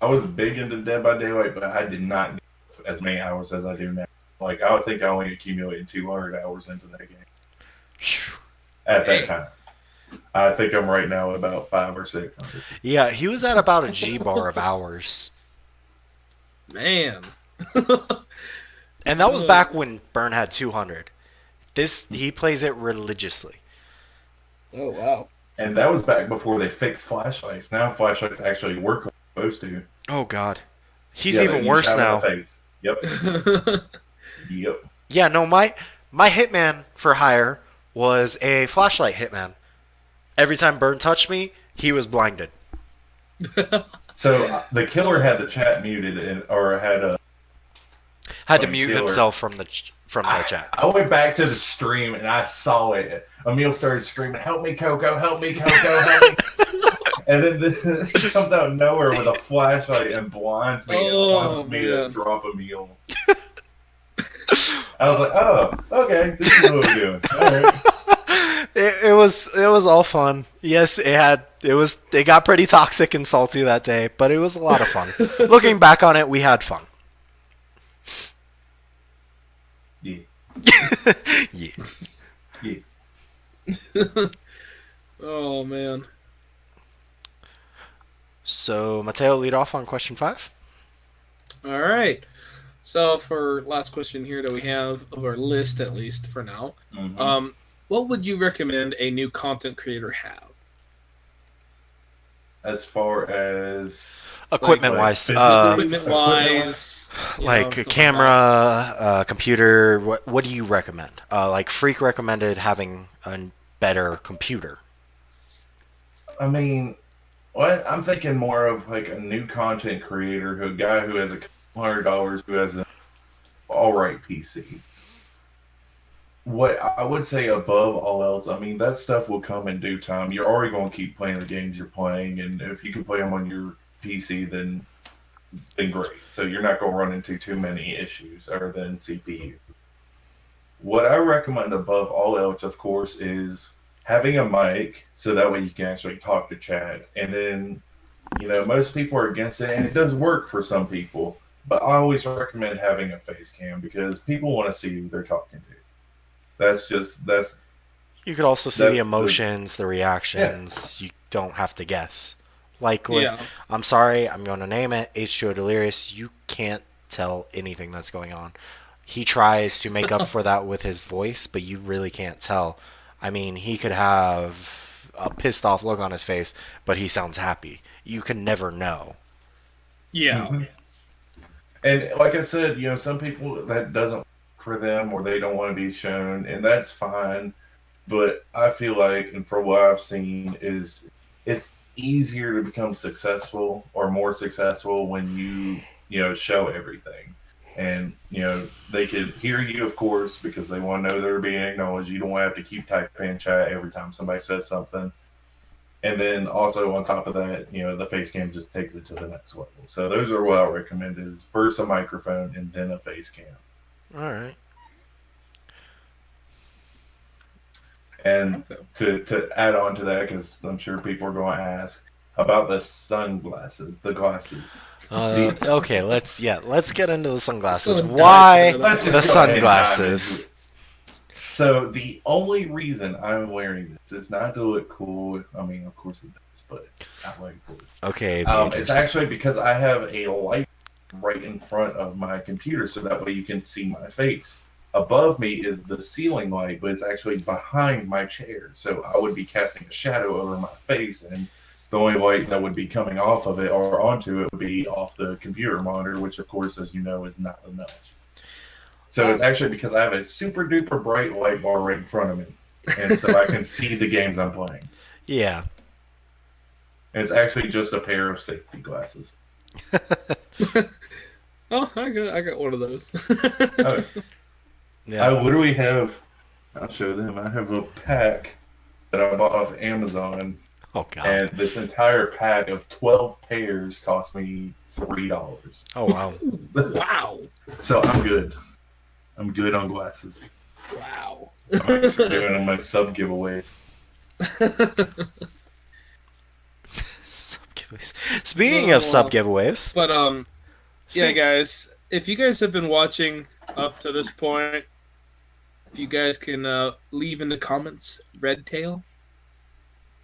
was big into Dead by Daylight, but I did not do as many hours as I do now. Like I would think I only accumulated 200 hours into that game at that time. I think I'm right now at about 500 or 600.
Yeah, he was at about a G bar of hours.
Man.
And that was back when Burn had 200. He plays it religiously.
Oh wow.
And that was back before they fixed flashlights. Now flashlights actually work like they're supposed to.
Oh God, he's
Yeah,
even
you
worse
shine in
now.
the face. Yep. Yep.
Yeah, no, my hitman for hire was a flashlight hitman. Every time Burn touched me, he was blinded.
So the killer had the chat muted or had a
Had to
like,
mute
killer.
himself from the chat.
I went back to the stream and I saw it. Emil started screaming, "Help me, Coco! Help me, Coco! Help me!" And then he comes out of nowhere with a flashlight and blinds me and causes me to drop Emil. I was like, "Oh, okay, this is what we're doing." All right.
It was all fun. Yes, it got pretty toxic and salty that day, but it was a lot of fun. Looking back on it, we had fun.
Yeah.
Yeah.
Yeah.
Oh man.
So Mateo, lead off on question 5.
All right. So for last question here that we have of our list, at least for now,
Mm-hmm.
what would you recommend a new content creator have?
As far as
Equipment-wise,
Equipment-wise,
like a camera, computer. What do you recommend? Like Freak recommended having a better computer.
I mean, what I'm thinking more of like a new content creator, a guy who has $100, who has an all right PC. What I would say above all else, I mean, that stuff will come in due time. You're already going to keep playing the games you're playing, and if you can play them on your PC, then great. So you're not going to run into too many issues other than CPU. What I recommend above all else, of course, is having a mic so that way you can actually talk to chat. And then, most people are against it, and it does work for some people. But I always recommend having a face cam because people want to see who they're talking to.
You could also see the emotions, the reactions. Yeah. You don't have to guess. Like with, I'm sorry, I'm going to name it, H2O Delirious, you can't tell anything that's going on. He tries to make up for that with his voice, but you really can't tell. I mean, he could have a pissed off look on his face, but he sounds happy. You can never know.
Yeah.
Mm-hmm. And like I said, some people that doesn't work for them or they don't want to be shown, and that's fine. But I feel like, and for what I've seen, is it's easier to become successful or more successful when you show everything. And, they could hear you, of course, because they want to know they're being acknowledged. You don't have to keep typing in chat every time somebody says something. And then also on top of that, the face cam just takes it to the next level. So those are what I recommend is first a microphone and then a face cam.
All right.
And to add on to that, because I'm sure people are going to ask about the sunglasses, the glasses.
Okay, let's get into the sunglasses. Why the sunglasses?
So the only reason I'm wearing this is not to look cool. I mean, of course it does, but not like cool.
Okay.
It's actually because I have a light right in front of my computer, so that way you can see my face. Above me is the ceiling light, but it's actually behind my chair, so I would be casting a shadow over my face, and the only light that would be coming off of it or onto it would be off the computer monitor, which, of course, as you know, is not enough. So it's actually because I have a super duper bright light bar right in front of me, and so I can see the games I'm playing.
Yeah.
And it's actually just a pair of safety glasses.
Oh, I got one of those.
Yeah. I literally have. I'll show them. I have a pack that I bought off Amazon.
Oh God!
And this entire pack of 12 pairs cost me $3.
Oh wow!
Wow!
So I'm good. I'm good on glasses.
Wow!
I'm actually doing my sub giveaway.
Sub giveaways. Speaking of sub giveaways,
but yeah, guys, if you guys have been watching up to this point, if you guys can leave in the comments red tail,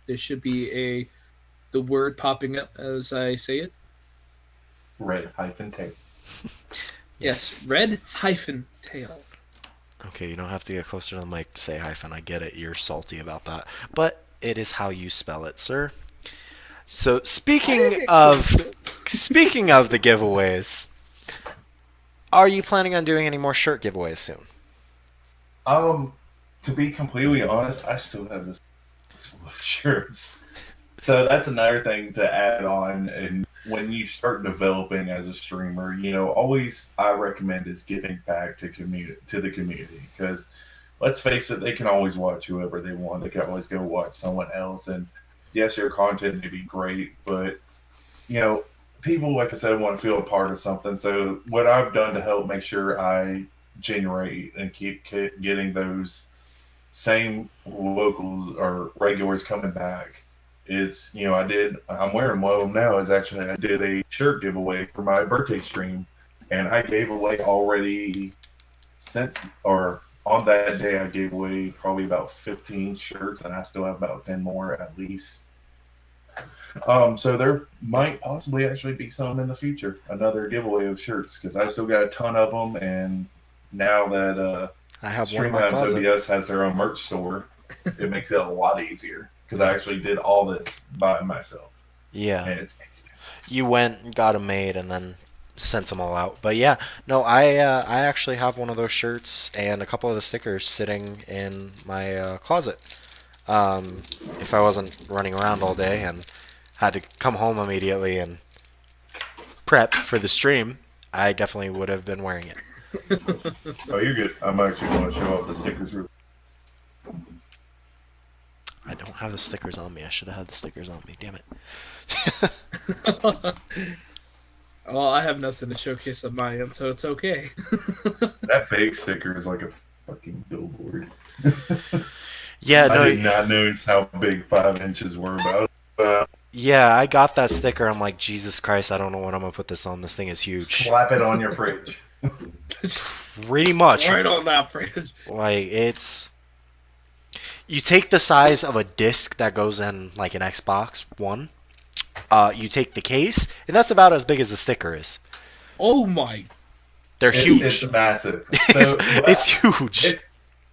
there should be the word popping up as I say it.
Red-tail.
Yes, red-tail.
Okay, you don't have to get closer to the mic to say hyphen. I get it. You're salty about that. But it is how you spell it, sir. So speaking of the giveaways, Are you planning on doing any more shirt giveaways soon?
To be completely honest, I still have this full of shirts. So that's another thing to add on. And when you start developing as a streamer, always I recommend is giving back to the community, because let's face it, they can always watch whoever they want. They can always go watch someone else. And yes, your content may be great, but people, like I said, want to feel a part of something. So what I've done to help make sure I generate and keep getting those same locals or regulars coming back, it's I'm wearing one of them now. Is actually I did a shirt giveaway for my birthday stream, and I gave away already since or on that day I gave away probably about 15 shirts, and I still have about 10 more at least. So there might possibly actually be some in the future, another giveaway of shirts, because I still got a ton of them. And now that
I have one in my
Streamlabs
closet.
OBS has their own merch store, it makes it a lot easier, because I actually did all this by myself.
Yeah.
And it's expensive.
You went and got them made and then sent them all out. But yeah, no, I actually have one of those shirts and a couple of the stickers sitting in my closet. If I wasn't running around all day and had to come home immediately and prep for the stream, I definitely would have been wearing it.
Oh, you're good. I'm actually going to show off the stickers.
I don't have the stickers on me. I should have had the stickers on me. Damn it.
Well, I have nothing to showcase on my end, so it's okay.
That fake sticker is like a fucking billboard.
Yeah,
I
no.
did not notice how big 5 inches were about.
Yeah, I got that sticker. I'm like, Jesus Christ, I don't know when I'm gonna put this on. This thing is huge.
Slap it on your fridge.
Pretty much.
Right on that fridge.
Like, it's... You take the size of a disc that goes in, like, an Xbox One. You take the case, and that's about as big as the sticker is.
Oh my!
They're huge.
It's massive.
It's huge.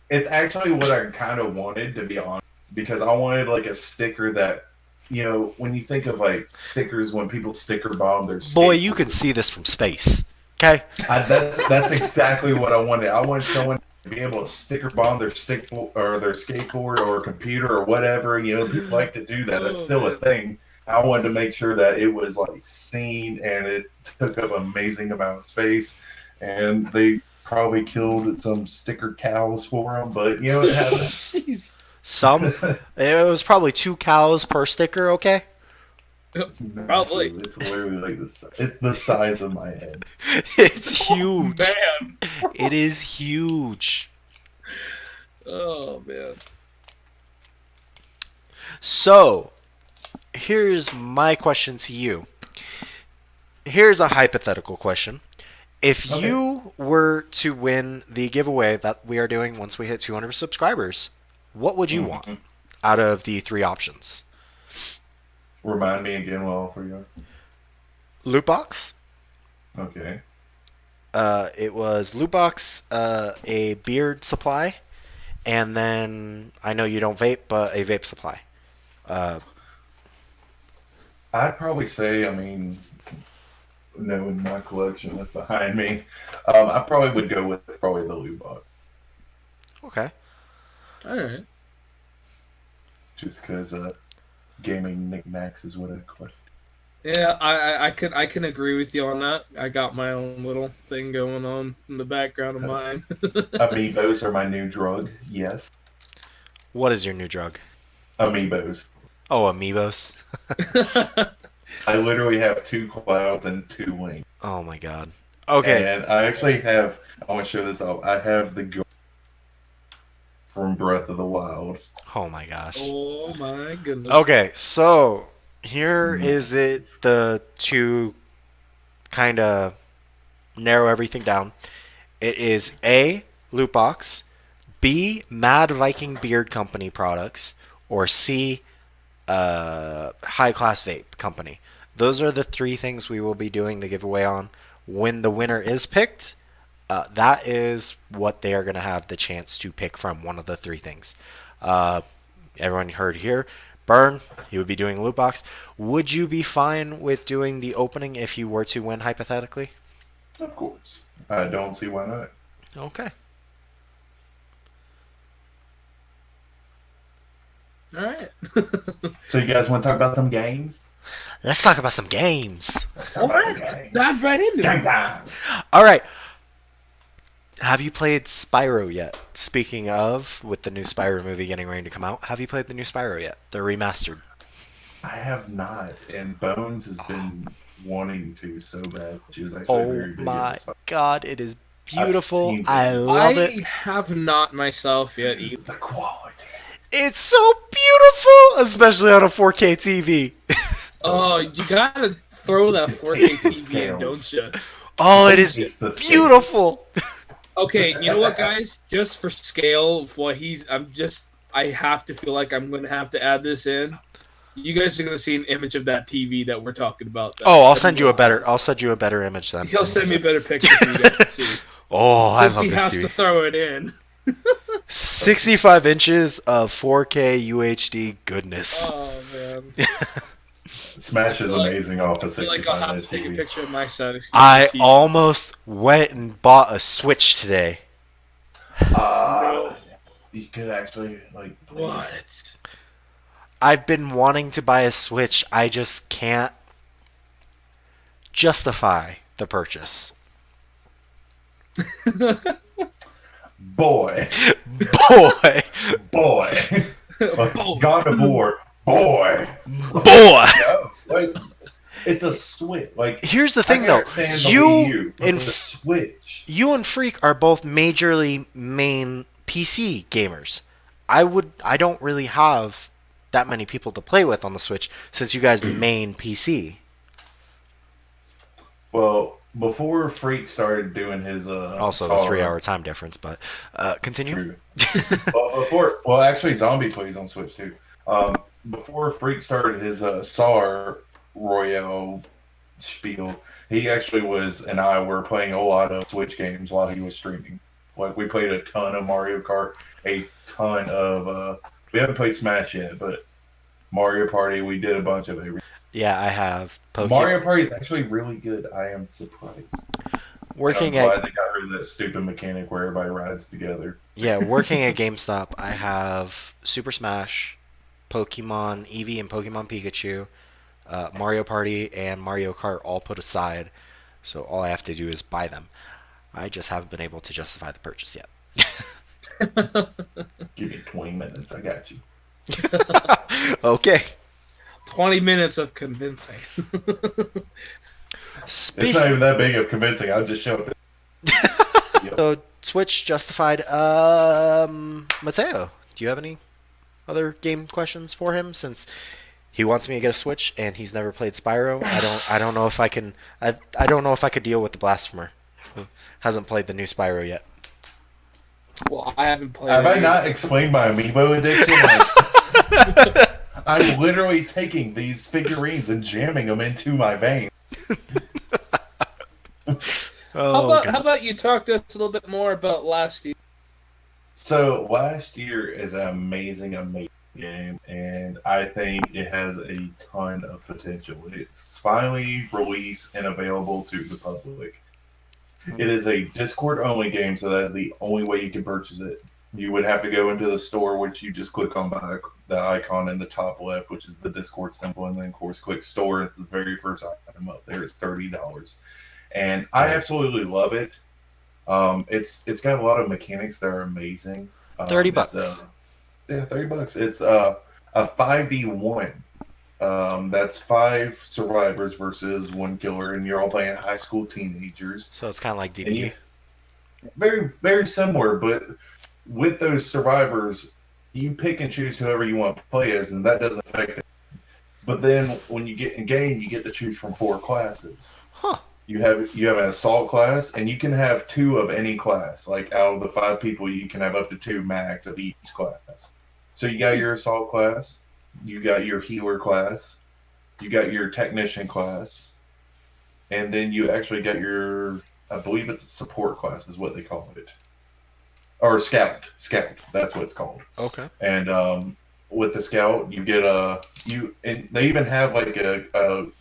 It's actually what I kind of wanted, to be honest, because I wanted like a sticker that, when you think of like stickers, when people sticker bomb their skateboard.
Boy, you can see this from space. Okay?
That's exactly what I wanted. I wanted someone to be able to sticker bomb their their skateboard or computer or whatever. People like to do that. That's still a thing. I wanted to make sure that it was like seen, and it took up an amazing amount of space. And they probably killed some sticker cows for them, but it happens.
Jeez.
It was probably 2 cows per sticker, okay?
Probably.
It's literally like it's the size of my head.
It's huge.
Oh, man.
It is huge.
Oh man.
So, here's my question to you. Here's a hypothetical question. If you were to win the giveaway that we are doing once we hit 200 subscribers, what would you want out of the 3 options?
Remind me again what all 3 are.
Loot box.
Okay.
It was loot box, a beard supply, and then I know you don't vape, but a vape supply.
I'd probably say, knowing my collection that's behind me, I probably would go with the loot box.
Okay.
All right.
Just because gaming knickknacks is what I collect.
Yeah, I can agree with you on that. I got my own little thing going on in the background of mine.
Amiibos are my new drug. Yes.
What is your new drug?
Amiibos.
Oh, amiibos.
I literally have 2 clouds and 2 wings.
Oh my god. Okay.
And I actually have, I want to show this off. I have the goat from Breath of the Wild.
Oh my gosh.
Oh my goodness.
Okay, so here is it to kind of narrow everything down. It is A, loot box, B, Mad Viking Beard Company products, or C, high class vape company. Those are the 3 things we will be doing the giveaway on. When the winner is picked, that is what they are going to have the chance to pick from, one of the 3 things. Everyone heard here. Burn, he would be doing loot box. Would you be fine with doing the opening if you were to win hypothetically?
Of course. I don't see why not.
Okay.
All right.
So you guys want to talk about some games?
Let's talk about some games.
Let's
All
talk about some
right.
games.
Dive right into
Game
it.
time.
All right. Have you played Spyro yet? Speaking of, with the new Spyro movie getting ready to come out, have you played the new Spyro yet? They're remastered.
I have not, and Bones has been wanting to so bad. She was actually
Oh
very big
my
into Spyro.
god, it is
I've
beautiful.
seen
I
it.
love
I
it.
have not myself yet either.
The quality.
It's so beautiful, especially on a 4K TV.
Oh, you gotta throw that 4K TV in, don't you?
Oh, it is
It's the
beautiful.
Okay, you know what, guys? Just for scale of what I have to feel like I'm gonna have to add this in. You guys are gonna see an image of that TV that we're talking about.
Oh, I'll send you a better image then.
He'll send me a better picture for you guys to see.
Oh, I
Since
love
he
this
has to
TV.
throw it in.
65 inches of 4K UHD goodness.
Oh man.
Smash is amazing off of
I feel like I'll
65
have
inch
to take a
TV.
picture of my side. Excuse
I
me, TV.
almost went and bought a Switch today.
No.
You could actually like play.
What?
I've been wanting to buy a Switch. I just can't justify the purchase.
Boy,
Boy,
boy, God of War, boy,
boy.
no, like it's a Switch. Like
Here's the
I
thing, though.
understand the
You
Wii U, but
and
the Switch.
You and Freak are both majorly main PC gamers. I don't really have that many people to play with on the Switch since you guys main PC.
Well, before Freak started doing his
Also, the 3-hour time difference, but continue.
True. well, actually, Zombie plays on Switch too. Before Freak started his SAR Royale spiel, he actually and I were playing a lot of Switch games while he was streaming. Like we played a ton of Mario Kart, a ton of. We haven't played Smash yet, but Mario Party, we did a bunch of it.
Yeah, I have
Mario Party is actually really good. I am surprised.
working
I'm
at
glad they got rid of that stupid mechanic where everybody rides together.
working at GameStop. I have Super Smash, Pokemon Eevee and Pokemon Pikachu, Mario Party, and Mario Kart all put aside. So all I have to do is buy them. I just haven't been able to justify the purchase yet.
Give me 20 minutes. I got you.
Okay.
20 minutes of convincing.
It's not even that big of convincing. I'll just show up.
So Switch justified. Mateo, do you have any other game questions for him? Since he wants me to get a Switch and he's never played Spyro, I don't know if I can. I don't know if I could deal with the blasphemer who hasn't played the new Spyro yet.
Well, I haven't played.
Have I not explained my amiibo addiction? Like, I'm literally taking these figurines and jamming them into my veins.
Oh,
How about you talk to us a little bit more about last year?
So last year is an amazing, amazing game, and I think it has a ton of potential. It's finally released and available to the public. It is a Discord-only game, so that is the only way you can purchase it. You would have to go into the store, which you just click on the icon in the top left, which is the Discord symbol, and then of course click store. It's the very first item up there. It's $30, and I absolutely love it. It's got a lot of mechanics that are amazing.
$30.
Yeah, $30. It's a 5v1. That's 5 survivors versus 1 killer, and you're all playing high school teenagers.
So it's kind of like
And
DBD.
very, very similar, but with those survivors, you pick and choose whoever you want to play as, and that doesn't affect it. But then when you get in game, you get to choose from 4 classes.
Huh.
You have an assault class, and you can have 2 of any class. Like out of the 5 people, you can have up to 2 max of each class. So you got your assault class, you got your healer class, you got your technician class, and then you actually got your, I believe it's a support class is what they call it. Or scout. That's what it's called.
Okay.
And with the scout, you get and they even have like I'm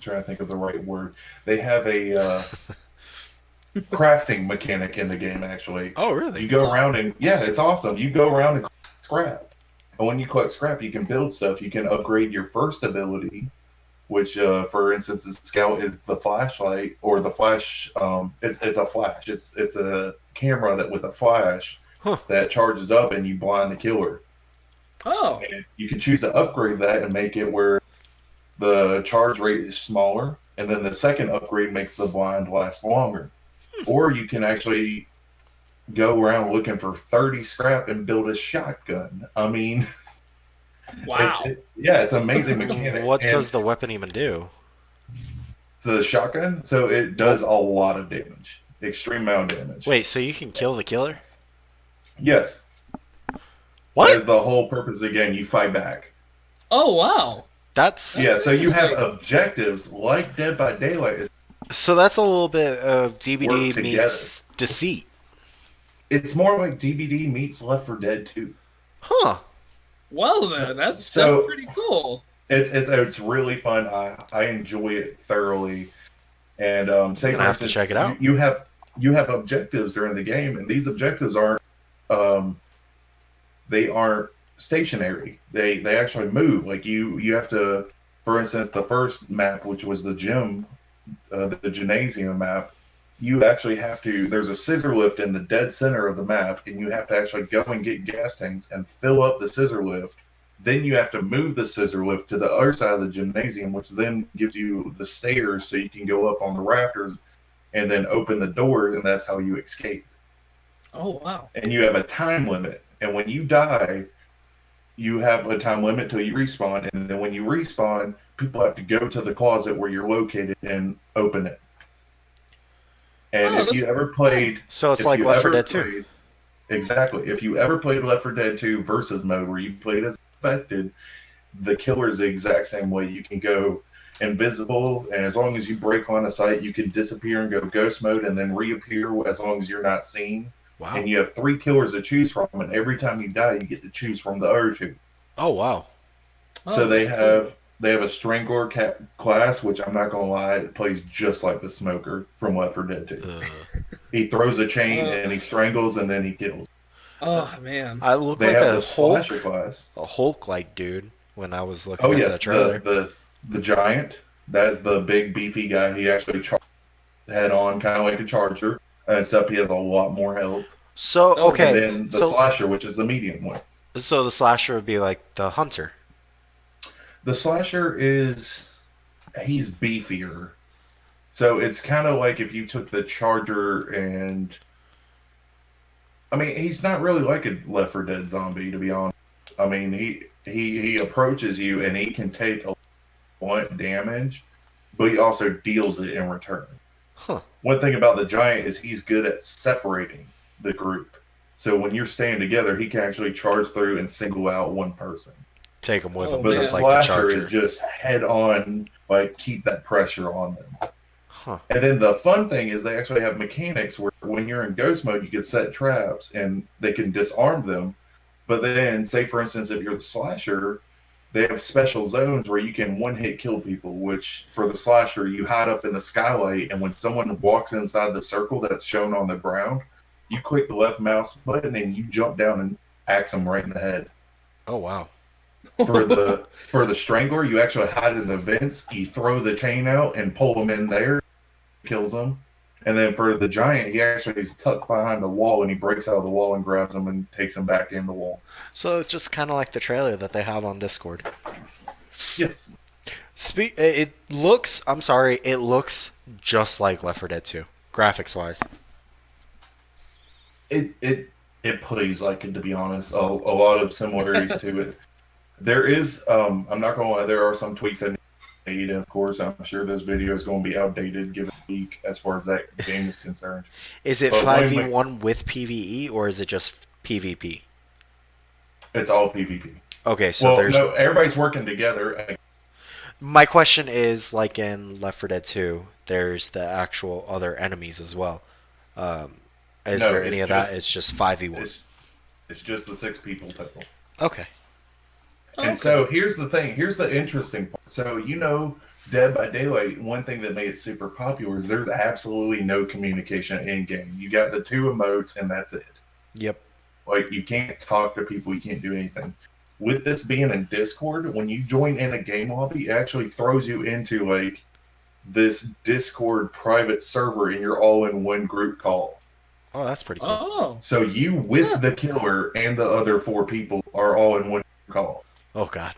trying to think of the right word. They have crafting mechanic in the game, actually.
Oh, really?
You go around and, yeah, it's awesome. You go around and collect scrap. And when you collect scrap, you can build stuff. You can upgrade your first ability, which, for instance, the scout is the flashlight, or the flash. It's a flash. It's a camera that with a flash that charges up and you blind the killer.
Oh.
And you can choose to upgrade that and make it where the charge rate is smaller, and then the second upgrade makes the blind last longer. Or you can actually go around looking for 30 scrap and build a shotgun. I mean,
Wow.
it's an amazing mechanic.
What
And
does the weapon even do?
the shotgun? So it does a lot of damage, extreme amount of damage.
Wait, so you can kill the killer?
Yes.
What?
That is the whole purpose of the game. You fight back.
Oh, wow.
That's
Yeah, so you have
interesting.
objectives like Dead by Daylight.
so that's a little bit of
Work
DBD
together.
meets Deceit.
It's more like DBD meets Left 4 Dead 2.
Huh.
Well, then, that's pretty cool.
It's really fun. I enjoy it thoroughly. And say
I'm gonna have to check it out.
You have objectives during the game, and these objectives aren't they aren't stationary. They actually move. Like you have to, for instance, the first map, which was the gym, the gymnasium map. You actually have to. There's a scissor lift in the dead center of the map, and you have to actually go and get gas tanks and fill up the scissor lift. Then you have to move the scissor lift to the other side of the gymnasium, which then gives you the stairs so you can go up on the rafters and then open the door, and that's how you escape.
Oh, wow.
And you have a time limit. And when you die, you have a time limit till you respawn. And then when you respawn, people have to go to the closet where you're located and open it. And if you ever played...
So it's like Left 4 Dead 2.
Exactly. If you ever played Left 4 Dead 2 versus mode, where you played as infected, the killer is the exact same way. You can go invisible, and as long as you break on a site, you can disappear and go ghost mode and then reappear as long as you're not seen.
Wow.
And you have 3 killers to choose from, and every time you die, you get to choose from the other 2.
Oh, wow.
So they have a Strangler class, which I'm not gonna lie, it plays just like the Smoker from Left 4 Dead 2. He throws a chain and he strangles and then he kills.
Oh, man.
I look
They
like
have
a
the
Hulk,
Slasher class.
a Hulk-like dude when I was looking
Oh
at
yes,
the trailer.
the giant. That's the big beefy guy. He actually head on, kind of like a charger, except he has a lot more health.
So okay,
And then the Slasher, which is the medium one.
so the slasher would be like the hunter.
The Slasher he's beefier. So it's kind of like if you took the Charger and... I mean, he's not really like a Left 4 Dead zombie, to be honest. I mean, he approaches you and he can take a lot of damage, but he also deals it in return.
Huh.
One thing about the Giant is he's good at separating the group. So when you're staying together, he can actually charge through and single out one person.
Take him with him,
But the
just like the
Slasher
charger.
is just head on, like keep that pressure on them.
Huh.
And then the fun thing is they actually have mechanics where when you're in ghost mode, you can set traps and they can disarm them. But then, say for instance, if you're the Slasher, they have special zones where you can one-hit kill people, which for the Slasher, you hide up in the skylight, and when someone walks inside the circle that's shown on the ground, you click the left mouse button and you jump down and axe them right in the head.
Oh, wow.
For the Strangler, you actually hide in the vents, you throw the chain out and pull them in there, kills them. And then for the Giant, he actually is tucked behind the wall and he breaks out of the wall and grabs them and takes them back in the wall.
So it's just kind of like the trailer that they have on Discord.
Yes.
It looks, I'm sorry, it looks just like Left 4 Dead 2, graphics-wise.
It plays like it, to be honest. A lot of similarities to it. There is, I'm not going to lie, there are some tweaks that need, and of course, I'm sure this video is going to be outdated given the week as far as that game is concerned.
Is it
But
5v1 with PvE, or is it just PvP?
It's all PvP.
Okay, so there's...
no, everybody's working together.
My question is, like in Left 4 Dead 2, there's the actual other enemies as well. Is there any of that? It's just 5v1.
It's just the 6 people total.
Okay.
And so here's the thing. Here's the interesting part. So Dead by Daylight, one thing that made it super popular is there's absolutely no communication in game. You got the two emotes, and that's it.
Yep.
Like, you can't talk to people, you can't do anything. With this being in Discord, when you join in a game lobby, it actually throws you into like this Discord private server, and you're all in one group call.
Oh, that's pretty cool.
Oh.
So you with the killer and the other 4 people are all in one call.
Oh God.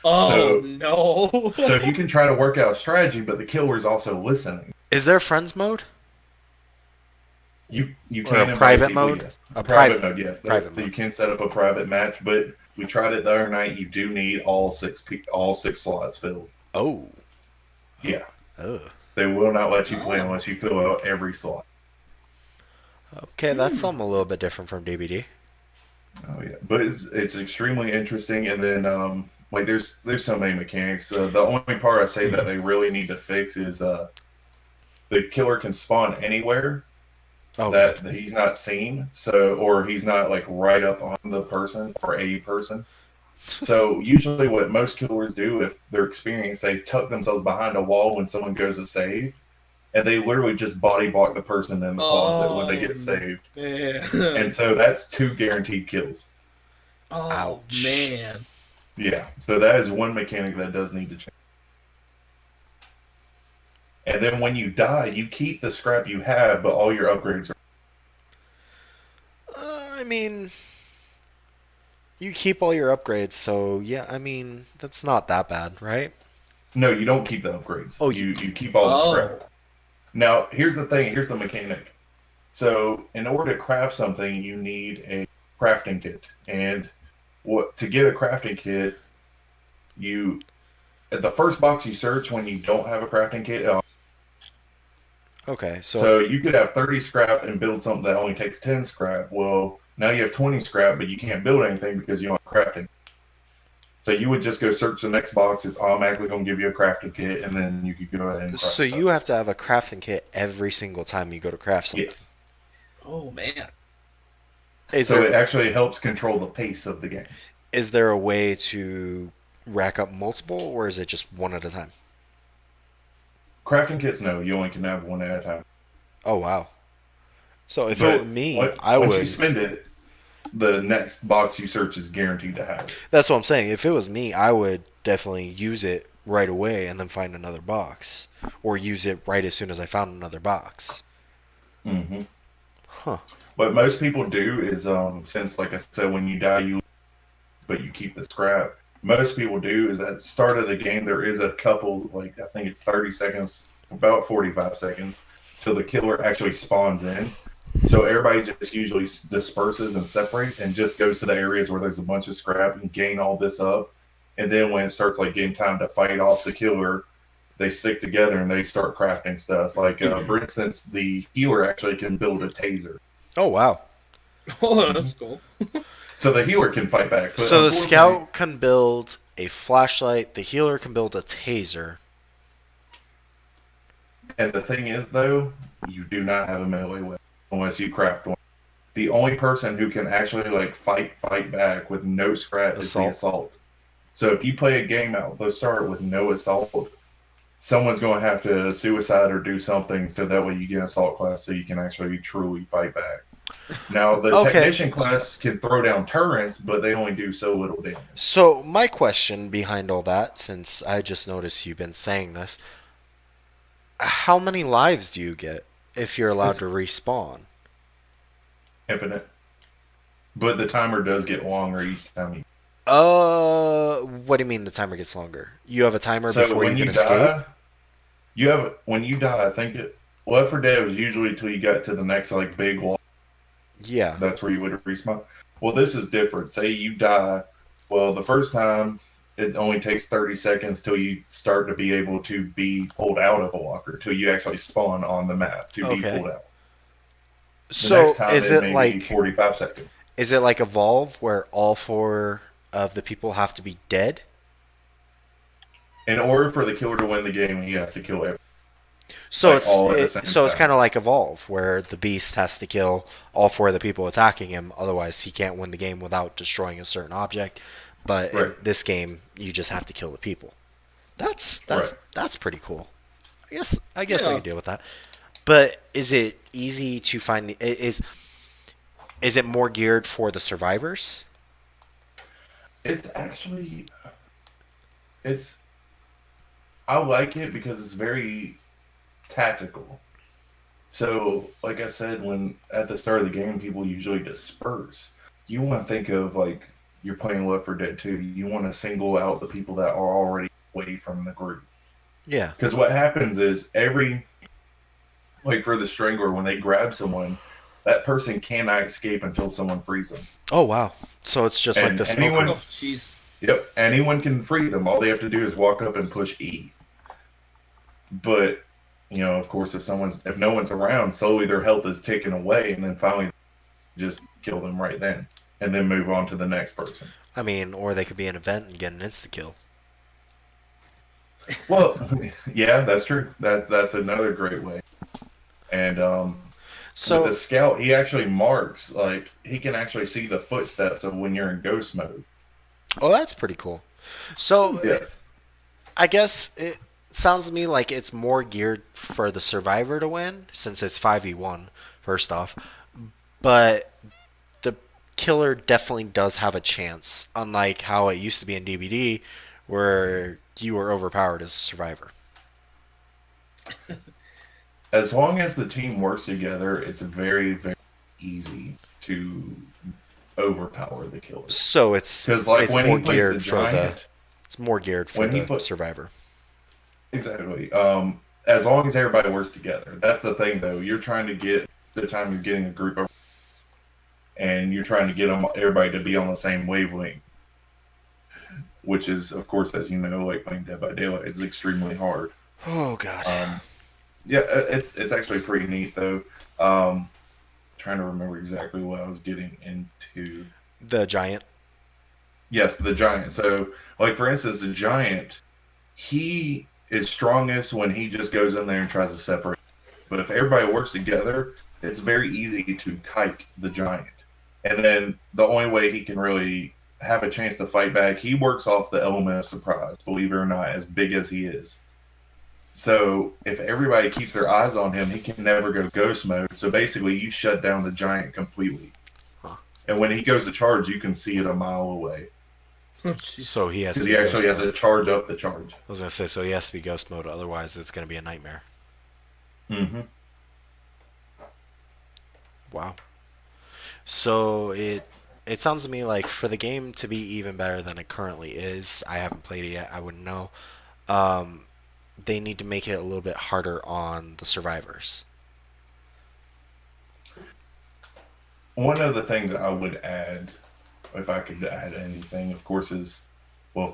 Oh no.
So you can try to work out a strategy, but the killer's also listening.
Is there friends mode?
You
Or
can
a
invite
private
people,
mode?
yes.
A
Private mode, yes.
private
So you
mode.
can set up a private match, but we tried it the other night. You do need all 6 slots filled.
Oh.
Yeah.
Oh.
They will not let you play unless you fill out every slot.
Okay, that's something a little bit different from DBD.
Oh yeah, but it's extremely interesting. And then like there's so many mechanics. The only part I say that they really need to fix is the killer can spawn anywhere that he's not seen, so or he's not like right up on the person or a person. So usually what most killers do, if they're experienced, they tuck themselves behind a wall when someone goes to save, and they literally just body block the person in the closet when they get saved.
Man.
And so that's 2 guaranteed kills.
Oh
Ouch.
man.
Yeah, so that is one mechanic that does need to change. And then when you die, you keep the scrap you have, but all your upgrades are...
I mean, you keep all your upgrades, so yeah, I mean, that's not that bad, right?
No, you don't keep the upgrades.
Oh,
you keep all the scrap. Now, here's the thing. Here's the mechanic. So, in order to craft something, you need a crafting kit. And to get a crafting kit, you... At the first box you search when you don't have a crafting kit...
Okay,
So you could have 30 scrap and build something that only takes 10 scrap. Well, now you have 20 scrap, but you can't build anything because you don't have crafting. So you would just go search the next box. It's automatically going to give you a crafting kit, and then you could go ahead and craft
So
stuff.
you have to have a crafting kit every single time you go to craft something.
Yes.
Oh man.
So it actually helps control the pace of the game.
Is there a way to rack up multiple, or is it just one at a time?
Crafting kits, no. You only can have one at a time.
Oh, wow. So if
But
it were me,
once
I would...
Once you spend it, the next box you search is guaranteed to have it.
That's what I'm saying. If it was me, I would definitely use it right away and then find another box. Or use it right as soon as I found another box.
Mm-hmm.
Huh.
What most people do is, since, like I said, when you die, but you keep the scrap. Most people do is at the start of the game, there is a couple, like I think it's 30 seconds, about 45 seconds, till the killer actually spawns in. So everybody just usually disperses and separates and just goes to the areas where there's a bunch of scrap and gain all this up. And then when it starts like getting time to fight off the killer, they stick together and they start crafting stuff. Like, for instance, the healer actually can build a taser.
Oh, wow.
Oh, that's cool.
So the healer can fight back. But
So the scout can build a flashlight, the healer can build a taser.
And the thing is, though, you do not have a melee weapon unless you craft one. The only person who can actually like fight back with no scrap is the assault. So if you play a game out the start with no assault, someone's going to have to suicide or do something so that way you get an assault class so you can actually truly fight back. Now, the technician class can throw down turrets, but they only do so little damage.
So my question behind all that, since I just noticed you've been saying this, how many lives do you get if you're allowed to respawn?
Infinite. But the timer does get longer each time you...
What do you mean the timer gets longer? You have a timer before you can escape?
When you die, I think Left 4 Dead was usually until you got to the next like big wall.
Yeah.
That's where you would respawn. Well, this is different. Say you die. Well, the first time, it only takes 30 seconds till you start to be able to be pulled out of a walker, till you actually spawn on the map to be pulled out.
So is it like
45 seconds?
Is it like Evolve where all 4 of the people have to be dead?
In order for the killer to win the game, he has to kill everyone.
So
like
it's kind of like Evolve, where the Beast has to kill all 4 of the people attacking him, otherwise he can't win the game without destroying a certain object. But in this game, you just have to kill the people.
Right.
that's pretty cool. I guess I
Yeah.
could deal with that. But is it easy to find is it more geared for the survivors?
It's actually it's I like it because it's very tactical. So, like I said, when at the start of the game, people usually disperse. You want to think of like you're playing Left 4 Dead 2. You want to single out the people that are already away from the group.
Yeah.
Because what happens is like for the strangler, when they grab someone, that person cannot escape until someone frees them.
Oh wow. So it's just like
And
the smoke
anyone,
Oh,
room.
jeez.
yep, anyone can free them. All they have to do is walk up and push E. But of course, if no one's around, slowly their health is taken away, and then finally just kill them right then, and then move on to the next person.
I mean, or they could be an event and get an insta kill.
Well, yeah, that's true. That's another great way. And with the
So
scout, he actually marks, like he can actually see the footsteps of when you're in ghost mode.
oh, that's pretty cool. So
Yes.
I guess it sounds to me like it's more geared for the survivor to win since it's 5v1 first off. But the killer definitely does have a chance, unlike how it used to be in DBD where you were overpowered as a survivor.
As long as the team works together, it's very, very easy to overpower the killer.
So it's
Because like
it's
when
more
he plays the
geared for the
giant,
it's more geared for
when he
the
put
survivor.
exactly. As long as everybody works together. That's the thing, though. You're trying to get the time you're getting a group of, and you're trying to get everybody to be on the same wavelength, which is, of course, as you know, like playing Dead by Daylight, it's extremely hard.
Oh god.
Yeah, it's actually pretty neat though. Trying to remember exactly what I was getting into.
The giant.
Yes, the giant. So, like for instance, the giant, he is strongest when he just goes in there and tries to separate. But if everybody works together, it's very easy to kite the giant. And then the only way he can really have a chance to fight back, he works off the element of surprise, believe it or not, as big as he is. So if everybody keeps their eyes on him, he can never go ghost mode. So basically, you shut down the giant completely.
Huh.
And when he goes to charge, you can see it a mile away.
Oh, jeez.
So he has to
Because
be
he
ghost
actually has
mode.
to charge up the charge.
I was gonna say, so he has to be ghost mode, otherwise it's gonna be a nightmare.
Mm-hmm.
Wow. So it sounds to me like for the game to be even better than it currently is, I haven't played it yet, I wouldn't know. Um, they need to make it a little bit harder on the survivors.
One of the things I would add, if I could add anything, of course, is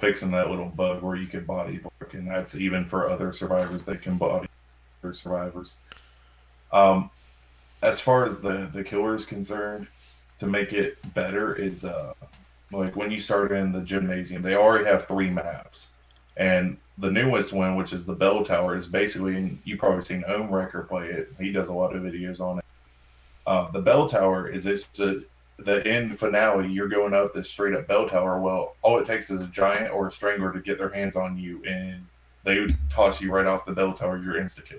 fixing that little bug where you can body block, and that's even for other survivors that can body other survivors. Um, as far as the killer is concerned, to make it better is like when you start in the gymnasium, they already have 3 maps, and the newest one, which is the bell tower, is basically, and you probably seen Ohm Wrecker play it. He does a lot of videos on it. The bell tower is the end finale. You're going up this straight up bell tower. Well, all it takes is a giant or a strangler to get their hands on you, and they would toss you right off the bell tower. You're insta kill.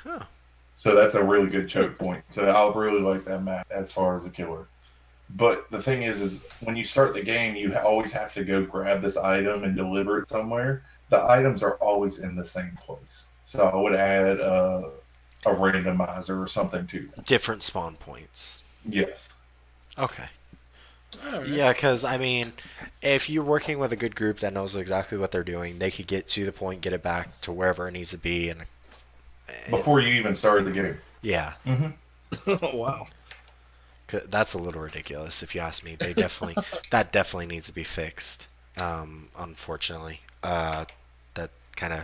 Huh.
So that's a really good choke point. So I really like that map as far as a killer. But the thing is when you start the game, you always have to go grab this item and deliver it somewhere. The items are always in the same place. So I would add a randomizer or something to them.
Different spawn points.
Yes.
Okay.
All right.
Yeah, because I mean, if you're working with a good group that knows exactly what they're doing, they could get to the point, get it back to wherever it needs to be, and
Before you even started the game.
yeah,
Oh, wow.
that's a little ridiculous if you ask me. They definitely that definitely needs to be fixed. Unfortunately, that kind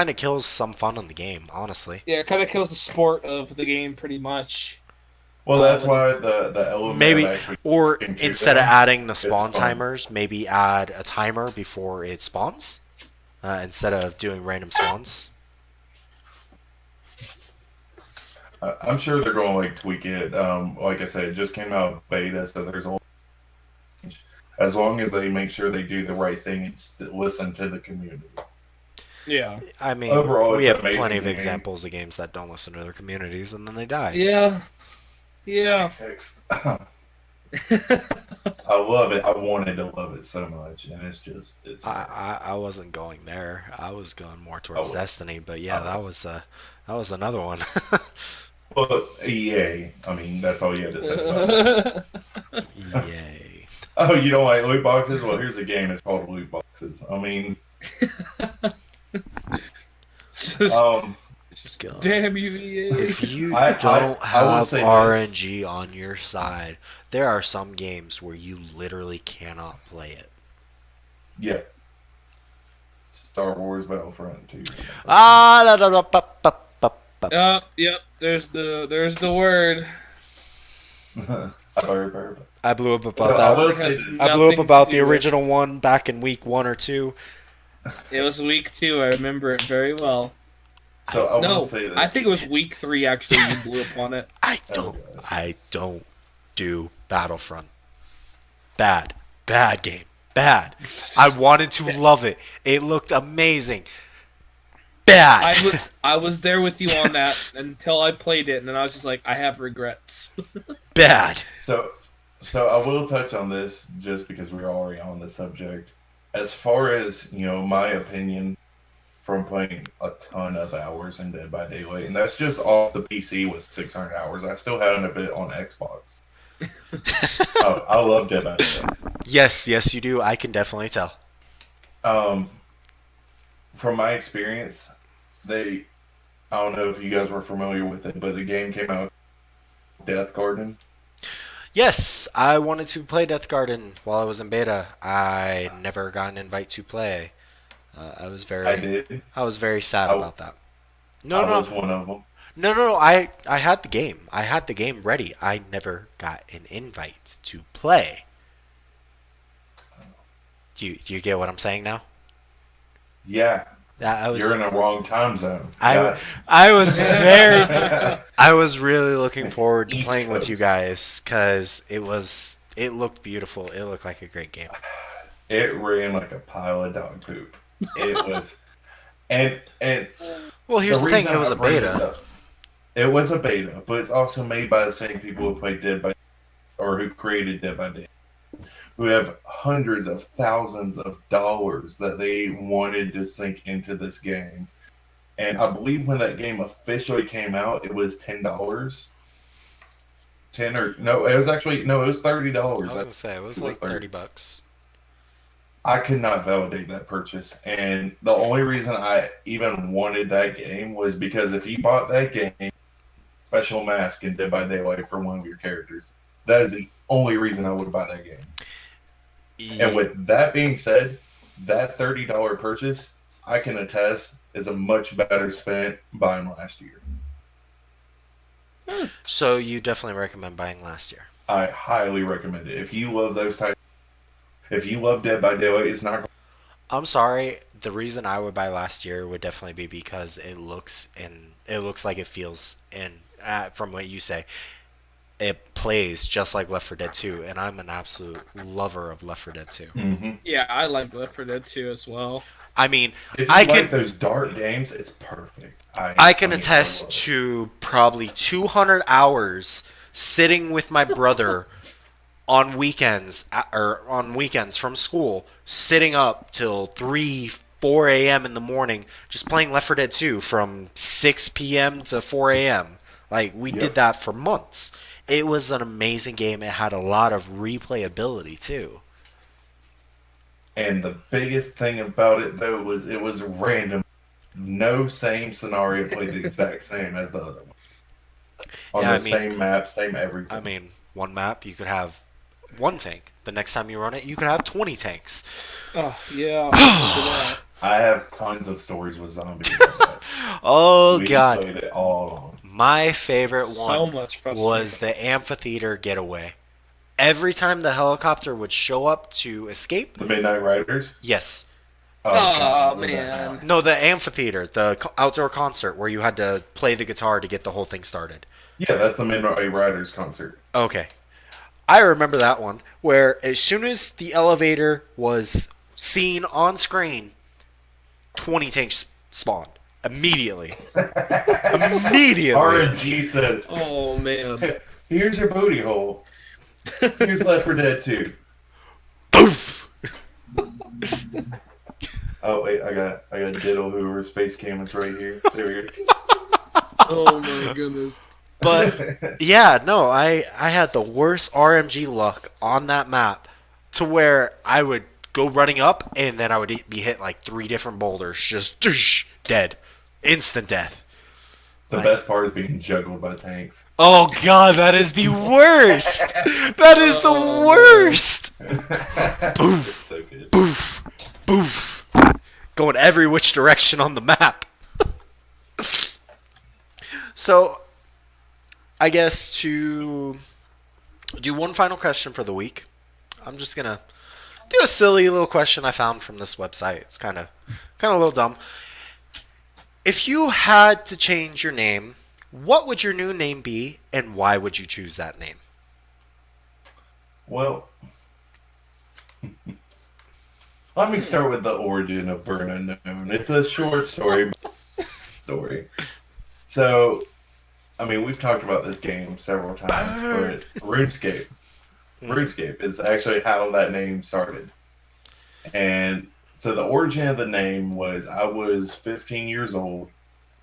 of kills some fun in the game. Honestly,
Yeah, it kind of kills the sport of the game pretty much.
Well, that's why the element
maybe
of actually
or
into
instead of
them
adding the
is
spawn
fun.
timers, maybe add a timer before it spawns instead of doing random spawns.
I'm sure they're going to like tweak it. Like I said, it just came out beta, so there's a as long as they make sure they do the right thing and listen to the community.
Yeah.
I mean,
Overall,
we
it's
have
an amazing
plenty of
game.
examples of games that don't listen to their communities and then they die.
Yeah. Yeah.
26. I love it. I wanted to love it so much, and it's.
I wasn't going there. I was going more towards
Oh,
Destiny, but yeah, that was another one.
Well, EA. I mean, that's all you had to say about it.
Yay.
Oh, you don't like loot boxes? Well, here's a game. It's called Loot Boxes. I mean,
God.
Damn you, EA.
If you
I
don't
will
have
say this.
RNG on your side, there are some games where you literally cannot play it.
Yeah. Star Wars Battlefront 2.
Ah, da, da, da, ba, ba, ba, ba.
Yep. There's the word.
I blew up about
So I
that.
will say this.
I blew up
Nothing
about
to
the
do with-
original one back in week 1 or 2.
It was week 2. I remember it very well.
So I
No,
will say this.
I think it was week 3. Actually, you blew up on it.
I don't do Battlefront. Bad game. Bad. I wanted to love it. It looked amazing. Bad.
I was there with you on that until I played it, and then I was just like, I have regrets.
Bad.
So I will touch on this just because we're already on the subject. As far as, my opinion from playing a ton of hours in Dead by Daylight, and that's just off the PC with 600 hours. I still had a bit on Xbox. I love Dead by Daylight.
Yes, you do. I can definitely tell.
From my experience, I don't know if you guys were familiar with it, but the game came out, Death Garden.
Yes, I wanted to play Death Garden while I was in beta. I never got an invite to play. I was
I
very
did.
sad about that.
I was one of them.
No. I had the game. I had the game ready. I never got an invite to play. Do you get what I'm saying now?
Yeah, you're in the wrong time zone.
I was really looking forward to
East
playing with you
Coast.
guys because it looked beautiful. It looked like a great game.
It ran like a pile of dog poop. It was, and
Well, here's the thing.
reason
It was
I
a
bring this
beta.
up- It was a beta, but it's also made by the same people who played Dead by, or who created Dead by Day, who have hundreds of thousands of dollars that they wanted to sink into this game. And I believe when that game officially came out, it was $10. It was $30.
I was gonna say it was like $30.
I could not validate that purchase, and the only reason I even wanted that game was because if you bought that game, special mask in Dead by Daylight for one of your characters, that is the only reason I would buy that game. And with that being said, that $30 purchase, I can attest, is a much better spent buying last year.
So you definitely recommend buying last year.
I highly recommend it. If you love those types, if you love Dead by Daylight, it's not.
I'm sorry. The reason I would buy last year would definitely be because it looks like it feels, and from what you say, it plays just like Left 4 Dead 2, and I'm an absolute lover of Left 4 Dead 2.
Mm-hmm.
Yeah, I like Left 4 Dead 2 as well.
I mean,
If you like those dark games, it's perfect.
I can attest to probably 200 hours sitting with my brother on weekends from school, sitting up till 3, 4 a.m. in the morning, just playing Left 4 Dead 2 from 6 p.m. to 4 a.m. Like, we did that for months. It was an amazing game. It had a lot of replayability, too.
And the biggest thing about it, though, was it was random. No same scenario played the exact same as the other one. Same map, same everything.
I mean, one map, you could have one tank. The next time you run it, you could have 20 tanks.
Oh, yeah.
I have tons of stories with zombies.
Oh,
we
God.
played it all on.
My favorite one
much
was the amphitheater getaway. Every time the helicopter would show up to escape.
The Midnight Riders?
Yes.
Oh, man.
No, the amphitheater, the outdoor concert where you had to play the guitar to get the whole thing started.
Yeah, that's the Midnight Riders concert.
Okay. I remember that one where as soon as the elevator was seen on screen, 20 tanks spawned immediately. Immediately.
RNG said,
Oh man.
"Here's your booty hole. Here's Left 4 Dead 2."
Poof.
Oh wait, I got Diddle Hoover's face cam is right here. There we go.
Oh my goodness.
But yeah, no, I had the worst RMG luck on that map to where I would go running up and then I would be hit like 3 different boulders, just dead, instant death.
The best part is being juggled by tanks.
Oh god, that is the worst. That is the worst.
It's so good.
Boof, boof, going every which direction on the map. So, I guess to do one final question for the week, I'm just gonna do a silly little question I found from this website. It's kind of a little dumb. If you had to change your name, what would your new name be, and why would you choose that name?
Well, let me start with the origin of Burn Unknown. It's a short story. So, I mean, we've talked about this game several times, but RuneScape is actually how that name started. And so the origin of the name was I was 15 years old,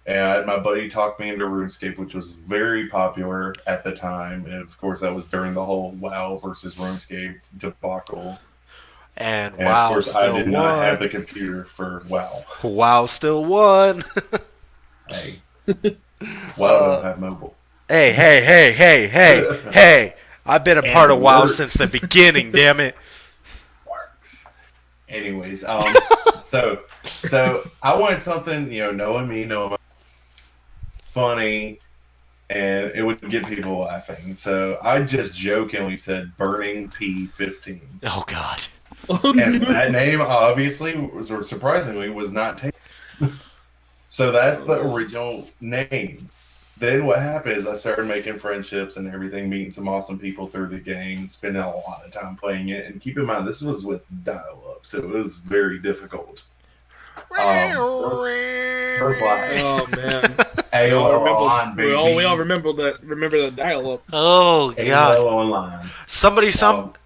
and my buddy talked me into RuneScape, which was very popular at the time. And of course, that was during the whole WoW versus RuneScape debacle.
And
of
WoW
course,
still
I did
won.
not have the computer for WoW.
WoW still won.
Hey, WoW doesn't have mobile.
Hey. I've been a part of WoW since the beginning, damn it.
Anyways, so I wanted something, knowing me, funny, and it would get people laughing. So I just jokingly said Burning P15.
Oh, God.
And that name, obviously, surprisingly, was not taken. So that's the original name. Then what happened is I started making friendships and everything, meeting some awesome people through the game, spending a lot of time playing it. And keep in mind, this was with dial-up, so it was very difficult. First line.
Oh man.
AOL Online, baby.
We all remember that dial-up.
Oh, God.
AOL Online.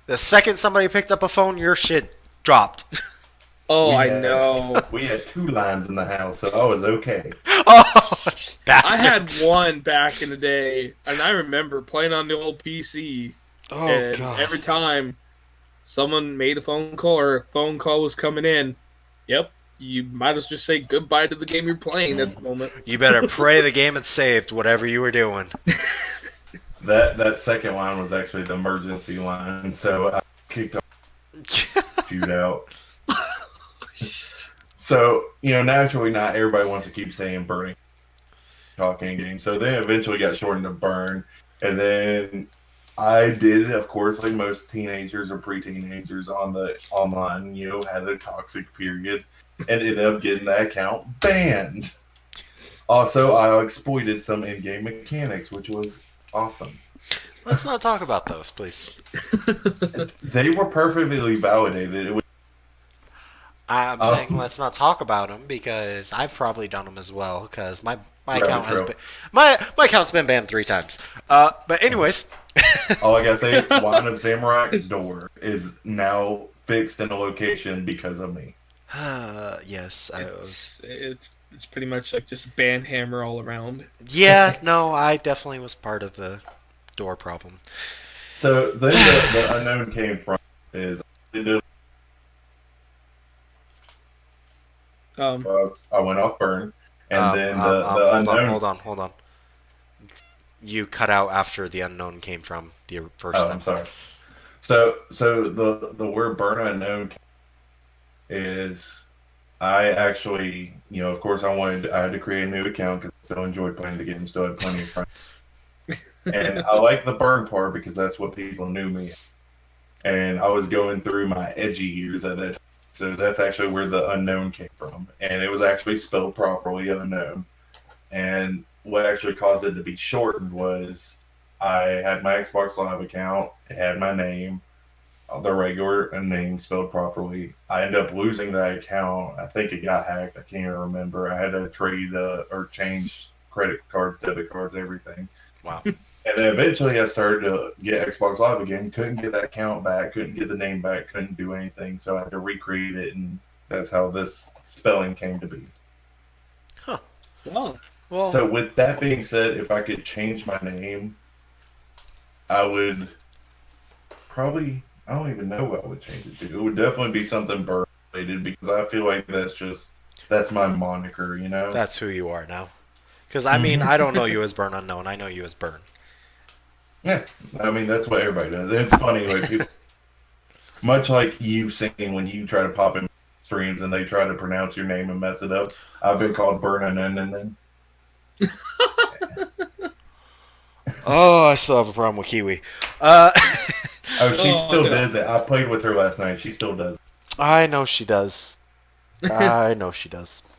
The second somebody picked up a phone, your shit dropped.
Oh, I know.
We had 2 lines in the house, so I was okay.
Oh, bastard.
I had one back in the day, and I remember playing on the old PC.
Oh,
and
God.
every time someone made a phone call or a phone call was coming in, yep, you might as well just say goodbye to the game you're playing at the moment.
You better pray the game had saved whatever you were doing.
That second line was actually the emergency line, so I kicked off shoot out. So, naturally not everybody wants to keep saying Burning talking game. So they eventually got shortened to Burn. And then I did, of course, like most teenagers or pre-teenagers on the online, had a toxic period and ended up getting that account banned. Also, I exploited some in-game mechanics, which was awesome.
Let's not talk about those, please.
They were perfectly validated. It was
I'm saying let's not talk about them because I've probably done them as well because my account has been my account's been banned 3 times. But anyways,
all I gotta say, Wine of Zamorak's door is now fixed in a location because of me.
Yes,
It's pretty much like just ban hammer all around.
Yeah, no, I definitely was part of the door problem.
So then the unknown came from is I went off Burn, and then the unknown.
Hold on. You cut out after the unknown came from the first.
I'm sorry. So the word Burn Unknown is I actually, of course, I had to create a new account because I still enjoyed playing the game, still had plenty of friends, and I like the Burn part because that's what people knew me, and I was going through my edgy years at that time. So that's actually where the unknown came from. And it was actually spelled properly, unknown. And what actually caused it to be shortened was I had my Xbox Live account. It had my name, the regular name spelled properly. I ended up losing that account. I think it got hacked. I can't even remember. I had to trade or change credit cards, debit cards, everything.
Wow.
And then eventually I started to get Xbox Live again. Couldn't get that account back. Couldn't get the name back. Couldn't do anything. So I had to recreate it, and that's how this spelling came to be.
Huh.
Oh.
Well,
So with that being said, if I could change my name, I would probably, I don't even know what I would change it to. It would definitely be something bird related, because I feel like that's my moniker, you know?
that's who you are now. Because, I mean, I don't know you as Burn Unknown. I know you as Burn.
Yeah, I mean, that's what everybody does. It's funny, like, people, much like you singing when you try to pop in streams and they try to pronounce your name and mess it up. I've been called Burn and
Oh, I still have a problem with Kiwi.
Oh, she still does it. I played with her last night. She still does it.
I know she does. I know she does.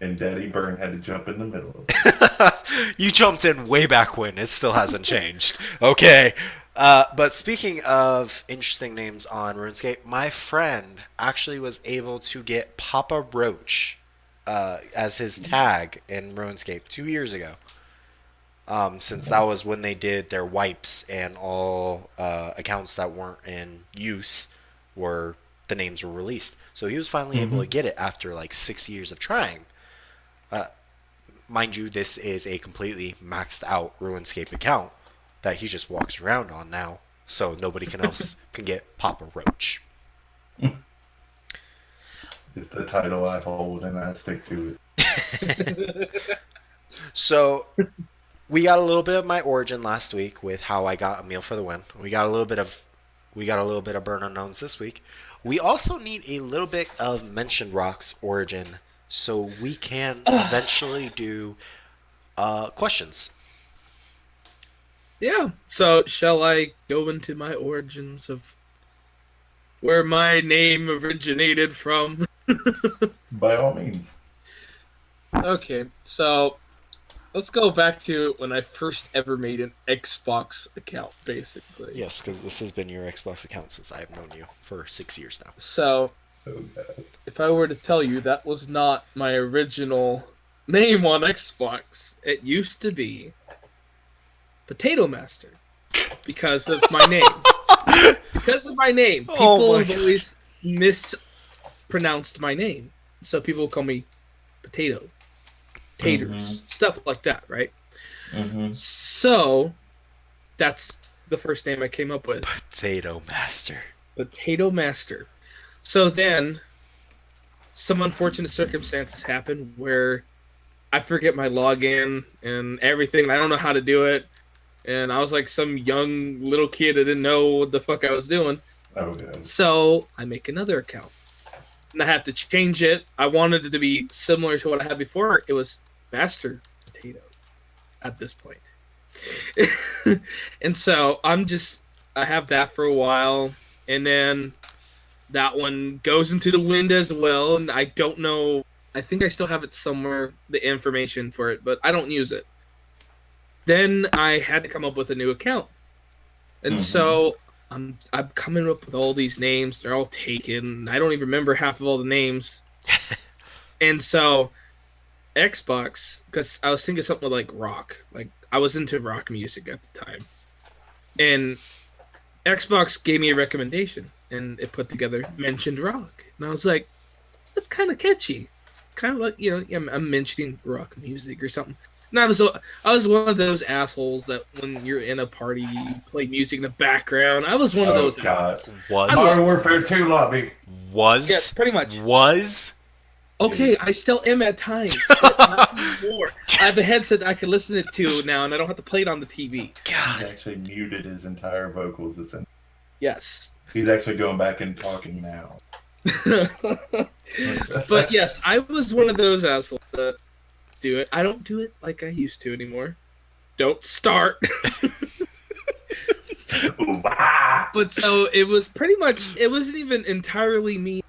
And Daddy Burn had to jump in the middle of it.
You jumped in way back when. It still hasn't changed. Okay. But speaking of interesting names on RuneScape, my friend actually was able to get Papa Roach as his tag in RuneScape 2 years ago. Since that was when they did their wipes, and all accounts that weren't in use the names were released. So he was finally able to get it after like 6 years of trying. Mind you, this is a completely maxed out RuneScape account that he just walks around on now, so nobody else can get Papa Roach.
It's the title I hold, and I stick to it.
So we got a little bit of my origin last week with how I got a meal for the win. We got a little bit of Burn Unknowns this week. We also need a little bit of MentionedRock's origin, so we can eventually do questions.
Yeah. So shall I go into my origins of where my name originated from?
By all means.
Okay, so let's go back to when I first ever made an Xbox account, basically.
Yes, because this has been your Xbox account since I have known you for 6 years now.
So, if I were to tell you that was not my original name on Xbox, it used to be Potato Master because of my name. Because of my name, people have always mispronounced my name, so people call me Potato. Taters, stuff like that, right? So that's the first name I came up with.
Potato Master.
Potato Master. So then some unfortunate circumstances happen where I forget my login and everything. I don't know how to do it. And I was like some young little kid that didn't know what the fuck I was doing.
Okay.
So I make another account. And I have to change it. I wanted it to be similar to what I had before. It was Master Potato at this point. And so I have that for a while, and then that one goes into the wind as well, and I don't know, I think I still have it somewhere, the information for it, but I don't use it. Then I had to come up with a new account. And so I'm coming up with all these names, they're all taken. I don't even remember half of all the names. And so Xbox, because I was thinking something like rock. Like, I was into rock music at the time. And Xbox gave me a recommendation, and it put together MentionedRock. And I was like, that's kind of catchy. Kind of like, I'm mentioning rock music or something. And I was one of those assholes that when you're in a party, you play music in the background. I was one of those assholes.
Modern Warfare 2 lobby.
Yeah,
pretty much.
Okay,
I still am at times, but not anymore. I have a headset I can listen it to now, and I don't have to play it on the TV.
God.
He actually muted his entire vocals.
Yes.
He's actually going back and talking now.
But yes, I was one of those assholes that do it. I don't do it like I used to anymore. Don't start. But so it was pretty much, it wasn't even entirely me,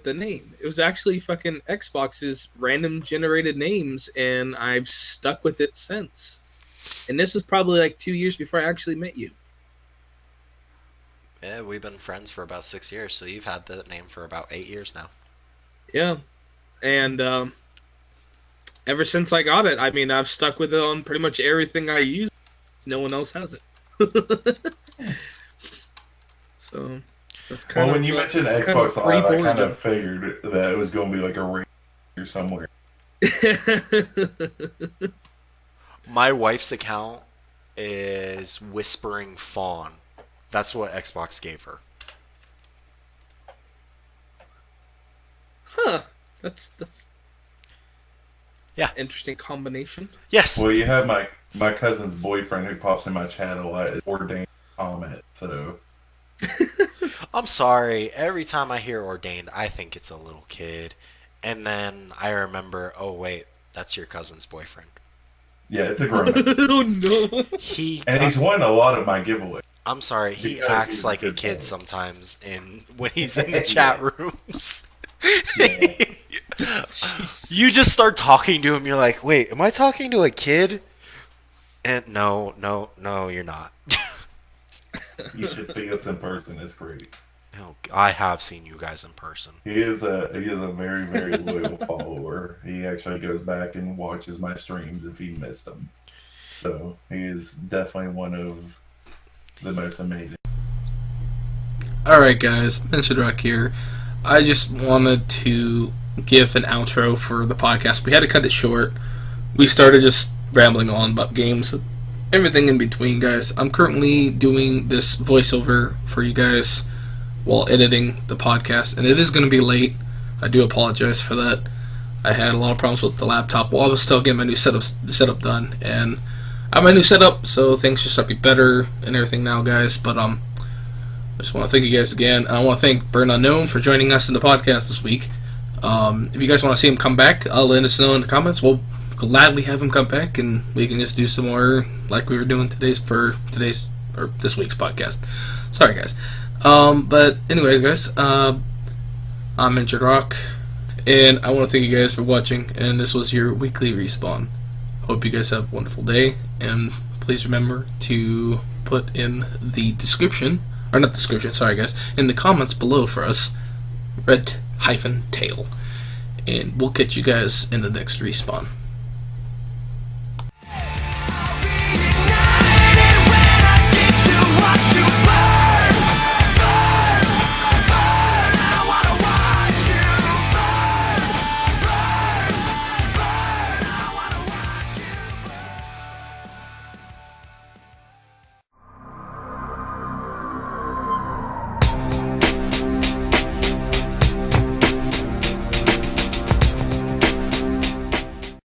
the name. It was actually fucking Xbox's random generated names, and I've stuck with it since. And this was probably like 2 years before I actually met you.
Yeah, we've been friends for about 6 years, so you've had that name for about 8 years now.
Yeah. And ever since I got it, I mean, I've stuck with it on pretty much everything I use. No one else has it. So that's kind
Well,
of,
when you mentioned Xbox Live, I kind of figured that it was going to be like a ring or somewhere.
My wife's account is Whispering Fawn. That's what Xbox gave her.
Huh. That's
Yeah.
interesting combination.
Yes.
Well, you have my cousin's boyfriend who pops in my chat a lot is ordained comment, so.
I'm sorry. Every time I hear ordained, I think it's a little kid. And then I remember, oh, wait, that's your cousin's boyfriend.
Yeah, it's a grown up.
Oh, no.
And he's won a lot of my giveaways.
I'm sorry, he
Because
acts
he's a
like a
good
kid
boy.
sometimes when he's in the chat rooms. You just start talking to him, you're like, wait, am I talking to a kid? And no, you're not.
You should see us in person. It's great.
No, I have seen you guys in person.
He is a very, very loyal follower. He actually goes back and watches my streams if he missed them. So he is definitely one of the most amazing.
Alright, guys. MentionedRock here. I just wanted to give an outro for the podcast. We had to cut it short. We started just rambling on about games, everything in between, guys. I'm currently doing this voiceover for you guys while editing the podcast, and it is going to be late. I do apologize for that. I had a lot of problems with the laptop while I was still getting my new setup done, and I have my new setup, so things should start to be better and everything now, guys. But I just want to thank you guys again, and I want to thank Burn Unknown for joining us in the podcast this week. If you guys want to see him come back, let us know in the comments. We'll gladly have him come back, and we can just do some more like we were doing this week's podcast. Sorry, guys. But anyways, guys, I'm MentionedRock, and I want to thank you guys for watching, and this was your weekly respawn. Hope you guys have a wonderful day, and please remember to put in the description, or not description, sorry guys, in the comments below for us, red-tail, and we'll catch you guys in the next respawn.